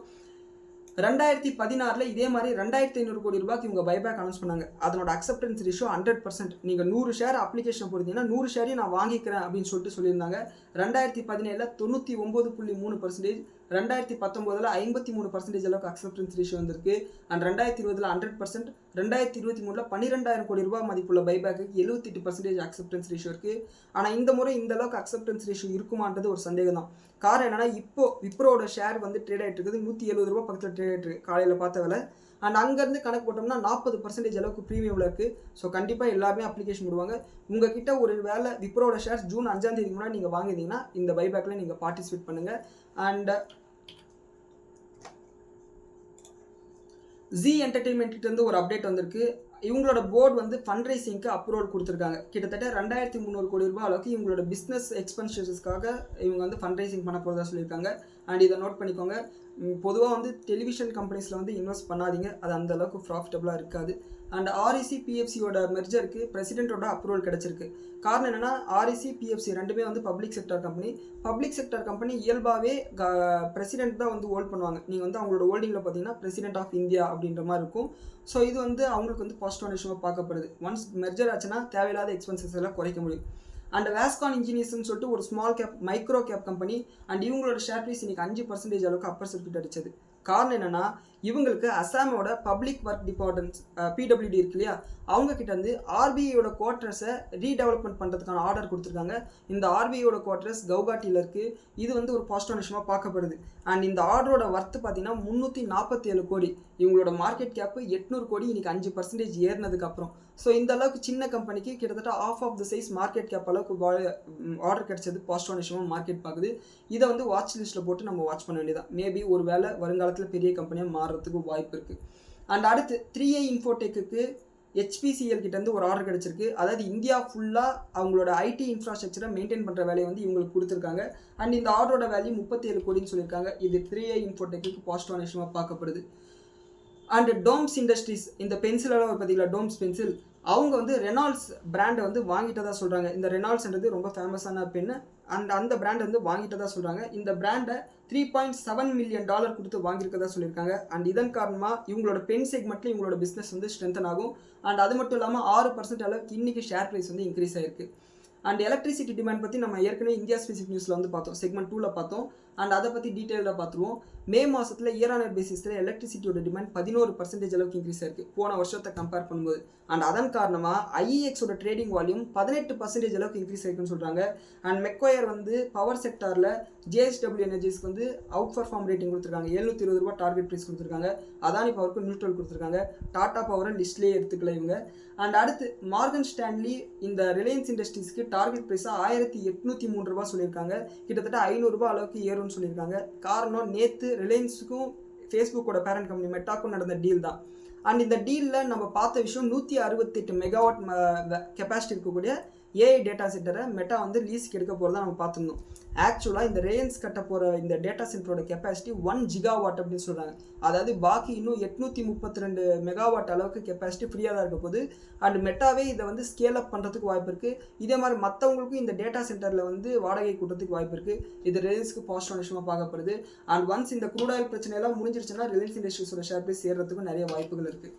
2016 இதே மாதிரி 2,500 கோடி ரூபாய்க்கு இவங்க பைபேக் அனௌன்ஸ் பண்ணாங்க. அதனோட அக்செப்டன்ஸ் ரேஷியோ 100%. நீங்கள் 100 ஷேர் அப்ளிகேஷன் போடுறீங்கன்னா 100 ஷேரையும் நான் வாங்கிக்கிறேன் அப்படின்னு சொல்லிட்டு சொல்லியிருந்தாங்க. 2017 99.3%, 2019 53% அளவுக்கு அக்செப்டன்ஸ் ரேஷியோ வந்திருக்கு. அண்ட் 2020 100%, 2023 12,000 கோடி ரூபாய் மதிப்புள்ள பைபேக்கு 78% அக்செப்டன்ஸ் ரேஷியோ இருக்குது. ஆனால் இந்த முறை இந்த அளவுக்கு அக்செப்டன்ஸ் ரேஷியோ இருக்குமான்றது ஒரு சந்தேகம் தான். காரணம் என்னன்னா, இப்போ விப்ரோட ஷேர் வந்து ட்ரேட் ஆகிட்டு இருக்குது $170 பக்கத்தில் ட்ரேட் ஆகிட்டு இருக்கு காலையில் பார்த்த வேலை. அண்ட் அங்கேருந்து கணக்கு போட்டோம்னா 40% அளவுக்கு ப்ரீமியமில் இருக்குது. ஸோ கண்டிப்பாக எல்லாருமே அப்ளிகேஷன் விடுவாங்க. உங்ககிட்ட ஒரு வேலை விப்ரோட ஷேர்ஸ் ஜூன் 5ஆம் தேதிக்கு முன்னாடி நீங்கள் வாங்கினீங்கன்னா இந்த பைபேக்கில் நீங்கள் பார்ட்டிசிபேட் பண்ணுங்கள். அண்ட் ஜி என்டர்டெயின்மெண்ட்கிட்டேருந்து ஒரு அப்டேட் வந்திருக்கு. இவங்களோட போர்டு வந்து ஃபண்ட் ரைசிங்க்கு அப்ரூவல் கொடுத்துருக்காங்க. கிட்டத்தட்ட 2,300 கோடி ரூபாய் அளவுக்கு இவங்களோட பிஸ்னஸ் எக்ஸ்பென்சஸஸ்க்காக இவங்க வந்து ஃபண்ட் ரைசிங் பண்ண போகிறதா சொல்லியிருக்காங்க. அண்ட் இதை நோட் பண்ணிக்கோங்க. பொதுவாக வந்து டெலிவிஷன் கம்பெனிஸில் வந்து இன்வெஸ்ட் பண்ணாதீங்க, அது அந்த அளவுக்கு ப்ராஃபிட்டபுளாக இருக்காது. அண்ட் ஆர்இசி பிஎஃப்சியோட மெர்ஜருக்கு பிரசிடென்ட்டோட அப்ரூவல் கிடச்சிருக்கு. காரணம் என்னென்னா ஆர்இசி பிஎஃப்சி ரெண்டுமே வந்து பப்ளிக் செக்டார் கம்பெனி இயல்பாகவே பிரசிடென்ட் தான் வந்து ஹோல்ட் பண்ணுவாங்க. நீங்கள் வந்து அவங்களோட ஹோல்டிங்கில் பார்த்தீங்கன்னா பிரசிடென்ட் ஆஃப் இந்தியா அப்படின்ற மாதிரி இருக்கும். ஸோ இது வந்து அவங்களுக்கு வந்து பாசிட்டிவான விஷயமாக பார்க்கப்படுது. ஒன்ஸ் மெர்ஜர் ஆச்சுன்னா தேவையில்லாத எக்ஸ்பென்சஸ் எல்லாம் குறைக்க முடியும். அண்ட் வேஸ்கான் இன்ஜினியர்ஸ்னு சொல்லிட்டு ஒரு small cap micro gap company, and இவங்களோட ஷேர் ப்ரைஸ் இன்னைக்கு 5% அளவுக்கு அப்பர் சர்க்யூட் அடிச்சது. காரணம் என்னன்னா இவங்களுக்கு அசாமோட பப்ளிக் ஒர்க் டிபார்ட்மெண்ட்ஸ் பிடபிள்யூடி இருக்கு இல்லையா, அவங்க கிட்ட இருந்து ஆர்பிஐயோட குவார்ட்டர்ஸை ரீடெவலப்மெண்ட் பண்ணுறதுக்கான ஆர்டர் கொடுத்துருக்காங்க. இந்த ஆர்பிஐயோட குவார்ட்டர்ஸ் கவுகாட்டியில் இருக்குது. இது வந்து ஒரு பாசிட்டிவ் விஷயமாக பார்க்கப்படுது. அண்ட் இந்த ஆர்டரோட ஒர்த்து பார்த்தீங்கன்னா 347 கோடி. இவங்களோட மார்க்கெட் கேப்பு 800 கோடி. இன்னைக்கு 5% ஏறினதுக்கு அப்புறம். ஸோ இந்த அளவுக்கு சின்ன கம்பெனிக்கு கிட்டத்தட்ட half the size market cap அளவுக்கு ஆர்டர் கிடைச்சது பாசிட்டிவான விஷயமாக மார்க்கெட் பார்க்குது. இதை வந்து வாட்ச் லிஸ்ட்டில் போட்டு நம்ம வாட்ச் பண்ண வேண்டியதான். மேபி ஒரு வேளை வருங்காலத்தில் பெரிய கம்பெனியாக மாறுறதுக்கு வாய்ப்பு இருக்குது. அண்ட் அடுத்து 3A இன்ஃபோடெக்கு HPCL கிட்டேருந்து ஒரு ஆர்டர் கிடச்சிருக்கு. அதாவது இந்தியா ஃபுல்லாக அவங்களோட ஐடி இன்ஃப்ராஸ்ட்ரக்சரை மெயின்டைன் பண்ணுற வேலையை வந்து இவங்களுக்கு கொடுத்துருக்காங்க. அண்ட் இந்த ஆர்டரோட வேல்யூ 37 கோடின்னு சொல்லியிருக்காங்க. இது 3A இன்ஃபோடெக்கு பாசிட்டிவான விஷயமாக பார்க்கப்படுது. அண்ட் டோம்ஸ் இண்டஸ்ட்ரீஸ், இந்த பென்சிலோட பார்த்தீங்களா, டோம்ஸ் பென்சில், அவங்க வந்து ரெனால்ட்ஸ் பிராண்டை வந்து வாங்கிட்டதா சொல்கிறாங்க. இந்த ரெனால்ட்ஸ்ன்றது ரொம்ப ஃபேமஸான பென்னு. அண்ட் அந்த பிராண்டை வந்து வாங்கிட்டதா சொல்கிறாங்க. இந்த பிராண்டை $3.7 மில்லியன் கொடுத்து வாங்கியிருக்கதா சொல்லியிருக்காங்க. அண்ட் இதன் காரணமாக இவங்களோட பென் செக்மெண்ட்டில் இவங்களோட பிஸ்னஸ் வந்து ஸ்ட்ரென்தன் ஆகும். அண்ட் அது மட்டும் இல்லாமல் 6% அளவுக்கு இன்றைக்கி ஷேர் ப்ரைஸ் வந்து இன்க்ரீஸ் ஆகிருக்கு. அண்ட் எலக்ட்ரிசிட்டி டிமாண்ட் பற்றி நம்ம ஏற்கனவே இந்தியா ஸ்பெசிஃபிக் நியூஸில் வந்து பார்த்தோம், செக்மெண்ட் 2ல் பார்த்தோம். அண்ட் அதை பற்றி டீட்டெயிலாக பார்த்துருவோம். மே மாதத்தில் இயர் ஆன் இயர் பேசிஸில் எலக்ட்ரிசிட்டியோட டிமாண்ட் 11% அளவுக்கு இன்க்ரீஸ் ஆயிருக்கு போன வருஷத்தை கம்பேர் பண்ணும்போது. அண்ட் அதன் காரணமாக ஐஇஎக்ஸோட ட்ரேடிங் வால்யூம் 18% அளவுக்கு இன்க்ரீஸ் ஆயிருக்குன்னு சொல்கிறாங்க. அண்ட் மெக்வயர் வந்து பவர் செக்டாரில் ஜேஎஸ்டபிள்யூ எனர்ஜிஸ்க்கு வந்து அவுட் பர்ஃபார்ம் ரேட்டிங் கொடுத்துருக்காங்க. ₹720 டார்கெட் ப்ரைஸ் கொடுத்துருக்காங்க. அதானி பவருக்கு நியூட்ரல் கொடுத்துருக்காங்க. டாடா பவரை லிஸ்ட்லேயே எடுத்துக்கல இவங்க. அண்ட் அடுத்து மார்கன் ஸ்டான்லி இந்த ரிலையன்ஸ் இண்டஸ்ட்ரீஸ்க்கு டார்கெட் ப்ரைஸாக ₹1803 சொல்லியிருக்காங்க. கிட்டத்தட்ட ₹500 அளவுக்கு ஏறும்னு சொல்லியிருக்காங்க. காரணம் நேற்று ரிலையன்ஸுக்கும் ஃபேஸ்புக்கோட பேரண்ட் கம்பெனி மெட்டாக்கும் நடந்த டீல் தான். அண்ட் இந்த டீலில் நம்ம பார்த்த விஷயம் 168 மெகாவாட் கெப்பாசிட்டி இருக்கக்கூடிய ஏஐ டேட்டா சென்டரை மெட்டா வந்து லீஸுக்கு எடுக்க போகிறதா நம்ம பார்த்துருந்தோம். ஆக்சுவலாக இந்த ரிலையன்ஸ் கட்ட போகிற இந்த டேட்டா சென்டரோட கெப்பாசிட்டி 1 ஜிகாவாட் அப்படின்னு சொல்கிறாங்க. அதாவது பாக்கி இன்னும் 832 மெகாவாட் அளவுக்கு கெப்பாசிட்டி ஃப்ரீயாக தான் இருக்க போகுது. அண்ட் மெட்டாவே இதை வந்து ஸ்கேல் அப் பண்ணுறதுக்கு வாய்ப்பு இருக்குது. இதே மாதிரி மற்றவங்களுக்கும் இந்த டேட்டா சென்டரில் வந்து வாடகை கூட்டத்துக்கு வாய்ப்பு இருக்குது. இது ரிலையன்ஸ்க்கு பாசிட்டிவ் விஷயமாக பார்க்கப்படுது. அண்ட் ஒன்ஸ் இந்த க்ரூட் ஆயில் பிரச்சனையெல்லாம் முடிஞ்சிருச்சுன்னா ரிலையன்ஸ் இண்டஸ்ட்ரீஸோட ஷேர் ப்ரைஸ் ஏறுறதுக்கும் நிறைய வாய்ப்புகள் இருக்குது.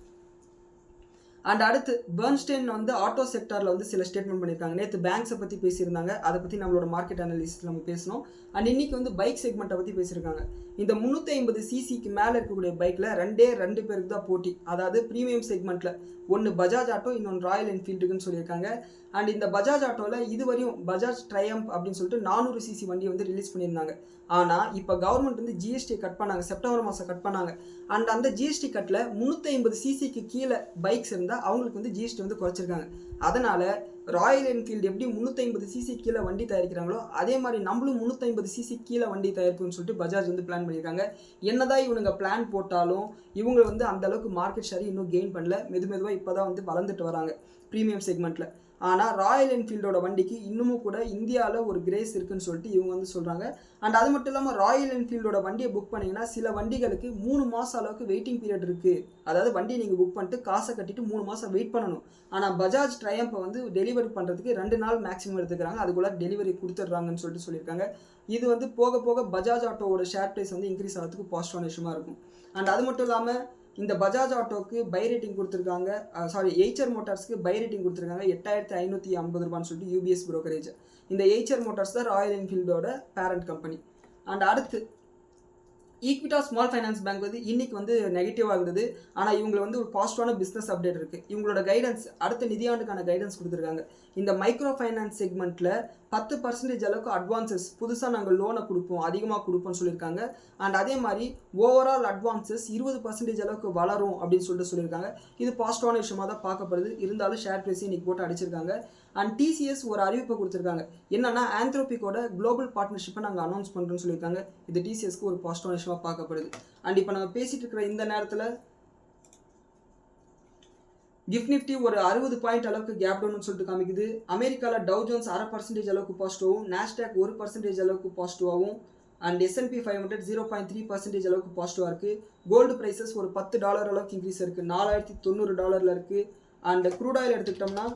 அண்ட் அடுத்து பெர்ன்ஸ்டைன் வந்து ஆட்டோ செக்டாரில் வந்து சில ஸ்டேட்மெண்ட் பண்ணியிருக்காங்க. நேற்று பேங்க்ஸை பற்றி பேசியிருந்தாங்க. அதை பற்றி நம்மளோட மார்க்கெட் அனாலிசிஸ் நம்ம பேசணும். அண்ட் இன்றைக்கி வந்து பைக் செக்மெண்ட்டை பற்றி பேசியிருக்காங்க. இந்த 350cc மேலே இருக்கக்கூடிய பைக்கில் 2 பேருக்கு தான் போட்டி. அதாவது ப்ரீமியம் செக்மெண்ட்டில் ஒன்று பஜாஜ் ஆட்டோ, இன்னொன்று ராயல் என்ஃபீல்டுக்குன்னு சொல்லியிருக்காங்க. அண்ட் இந்த பஜாஜ் ஆட்டோவில் இதுவரையும் பஜாஜ் ட்ரையம்ப் அப்படின்னு சொல்லிட்டு 400cc வண்டியை வந்து ரிலீஸ் பண்ணியிருந்தாங்க. ஆனால் இப்போ கவர்மெண்ட் வந்து ஜிஎஸ்டி கட் பண்ணாங்க, செப்டம்பர் மாதம் கட் பண்ணாங்க. அண்ட் அந்த ஜிஎஸ்டி கட்டில் 350cc கீழே பைக்ஸ் இருந்தால் அவங்களுக்கு வந்து ஜிஎஸ்டி வந்து குறைச்சிருக்காங்க. அதனால் ராயல் என்ஃபீல்டு எப்படி 350cc கீழே வண்டி தயாரிக்கிறாங்களோ அதே மாதிரி நம்மளும் 350cc கீழே வண்டி தயாரிக்கணும்னு சொல்லிட்டு பஜாஜ் வந்து பிளான் பண்ணியிருக்காங்க. என்னதான் இவனுங்க பிளான் போட்டாலும் இவங்க வந்து அந்தளவுக்கு மார்க்கெட் ஷேர் இன்னும் கெயின் பண்ணல. மெதுவாக இப்போ தான் வந்து வளர்ந்துட்டு வராங்க ப்ரீமியம் செக்மெண்ட்டில். ஆனால் ராயல் என்ஃபீல்டோட வண்டிக்கு இன்னமும் கூட இந்தியாவில் ஒரு கிரேஸ் இருக்குன்னு சொல்லிட்டு இவங்க வந்து சொல்கிறாங்க. அண்ட் அது மட்டும் இல்லாமல் ராயல் என்ஃபீல்டோட வண்டியை புக் பண்ணிங்கன்னா சில வண்டிகளுக்கு 3 மாதம் அளவுக்கு வெயிட்டிங் பீரியட் இருக்குது. அதாவது வண்டியை நீங்கள் புக் பண்ணிட்டு காசை கட்டிட்டு 3 மாதம் வெயிட் பண்ணணும். ஆனால் பஜாஜ் ட்ரையம்பை வந்து டெலிவரி பண்ணுறதுக்கு 2 நாள் மேக்ஸிமம் எடுத்துக்கிறாங்க. அதுக்குள்ளே டெலிவரி கொடுத்துட்றாங்கன்னு சொல்லிட்டு சொல்லியிருக்காங்க. இது வந்து போக போக பஜாஜ் ஆட்டோவோட ஷேர் ப்ரைஸ் வந்து இன்க்ரீஸ் ஆகிறதுக்கு பாசிட்டிவான விஷயமா இருக்கும். அண்ட் அது மட்டும் இல்லாமல் இந்த பஜாஜ் ஆட்டோக்கு பை ரேட்டிங் கொடுத்துருக்காங்க. எய்ச்சர் மோட்டார்ஸ்க்கு பை ரேட்டிங் கொடுத்துருக்காங்க ₹8550 சொல்லிட்டு யூபிஎஸ் ப்ரோக்கரேஜ். இந்த எய்ச்சர் மோட்டார்ஸ் தான் ராயல் என்ஃபீல்டோட பேரண்ட் கம்பெனி. அண்ட் அடுத்து ஈக்விட்டா ஸ்மால் ஃபைனான்ஸ் பேங்க் வந்து இன்றைக்கி வந்து நெகட்டிவாக இருந்தது. ஆனால் இவங்களை வந்து ஒரு பாசிட்டிவான பிஸ்னஸ் அப்டேட் இருக்குது. இவங்களோட கைடன்ஸ் அடுத்த நிதியாண்டுக்கான கைடன்ஸ் கொடுத்துருக்காங்க. இந்த மைக்ரோ ஃபைனான்ஸ் செக்மெண்ட்டில் 10% அளவுக்கு அட்வான்சஸ் புதுசாக நாங்கள் லோனை கொடுப்போம், அதிகமாக கொடுப்போம்னு சொல்லியிருக்காங்க. அண்ட் அதே மாதிரி ஓவரால் அட்வான்சஸ் 20% அளவுக்கு வளரும் அப்படின்னு சொல்லிட்டு சொல்லியிருக்காங்க. இது பாசிட்டிவான விஷயமாக தான் பார்க்கப்படுது. இருந்தாலும் ஷேர் ப்ரைஸ் இன்றைக்கி போட்டு அடிச்சிருக்காங்க. அண்ட் டிசிஎஸ் ஒரு அறிவிப்பை கொடுத்துருக்காங்க. என்னன்னா ஆந்த்ரோபிக்கோட குளோபல் பார்ட்னர்ஷிப்பை நாங்கள் அனௌன்ஸ் பண்ணுறோன்னு சொல்லியிருக்காங்க. இது டிசிஎஸ்க்கு ஒரு பாசிட்டிவான விஷயமாக பார்க்கப்படுது. அண்ட் இப்போ நம்ம பேசிகிட்டு இருக்கிற இந்த நேரத்தில் கிஃப்ட் நிஃப்டி ஒரு 60 பாயிண்ட் அளவுக்கு கேப் டவுன்னு சொல்லிட்டு காமிக்குது. அமெரிக்காவில் டவ் ஜோன்ஸ் 0.5% அளவுக்கு பாசிட்டிவாகவும், நாஸ்டாக் 1% அளவுக்கு பாசிட்டிவாகவும், அண்ட் S&P 500 0.3% அளவுக்கு பாசிட்டிவாக இருக்குது. கோல்டு ப்ரைஸஸ் ஒரு $10 அளவுக்கு இன்க்ரீஸ் இருக்குது, $4090 இருக்குது. அண்ட் க்ரூட் ஆயில் எடுத்துக்கிட்டோம்னா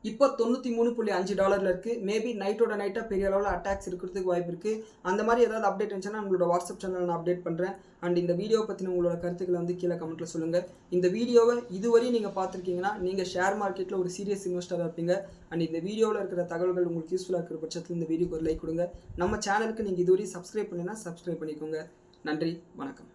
இப்போ $93.5 இருக்குது. மேபி நைட்டோட நைட்டாக பெரிய அளவில் அட்டாக்ஸ் இருக்கிறதுக்கு வாய்ப்பு இருக்குது. அந்த மாதிரி ஏதாவது அப்டேட் இருந்துச்சுன்னா உங்களோட வாட்ஸ்அப் சேனலில் நான் அப்டேட் பண்ணுறேன். அண்ட் இந்த வீடியோவை பற்றின உங்களோட கருத்துக்களை வந்து கீழே கமெண்ட்டில் சொல்லுங்கள். இந்த வீடியோவை இதுவரையும் நீங்கள் பார்த்துருக்கீங்கன்னா நீங்கள் ஷேர் மார்க்கெட்டில் ஒரு சீரியஸ் இன்வெஸ்டராக இருப்பீங்க. அண்ட் இந்த வீடியோவில் இருக்கிற தகவல்கள் உங்களுக்கு யூஸ்ஃபுல்லாக இருக்கிற பட்சத்தில் இந்த வீடியோக்கு ஒரு லைக் கொடுங்க. நம்ம சேனலுக்கு நீங்கள் இதுவரையும் சப்ஸ்கிரைப் பண்ணினா சப்ஸ்கிரைப் பண்ணிக்கோங்க. நன்றி, வணக்கம்.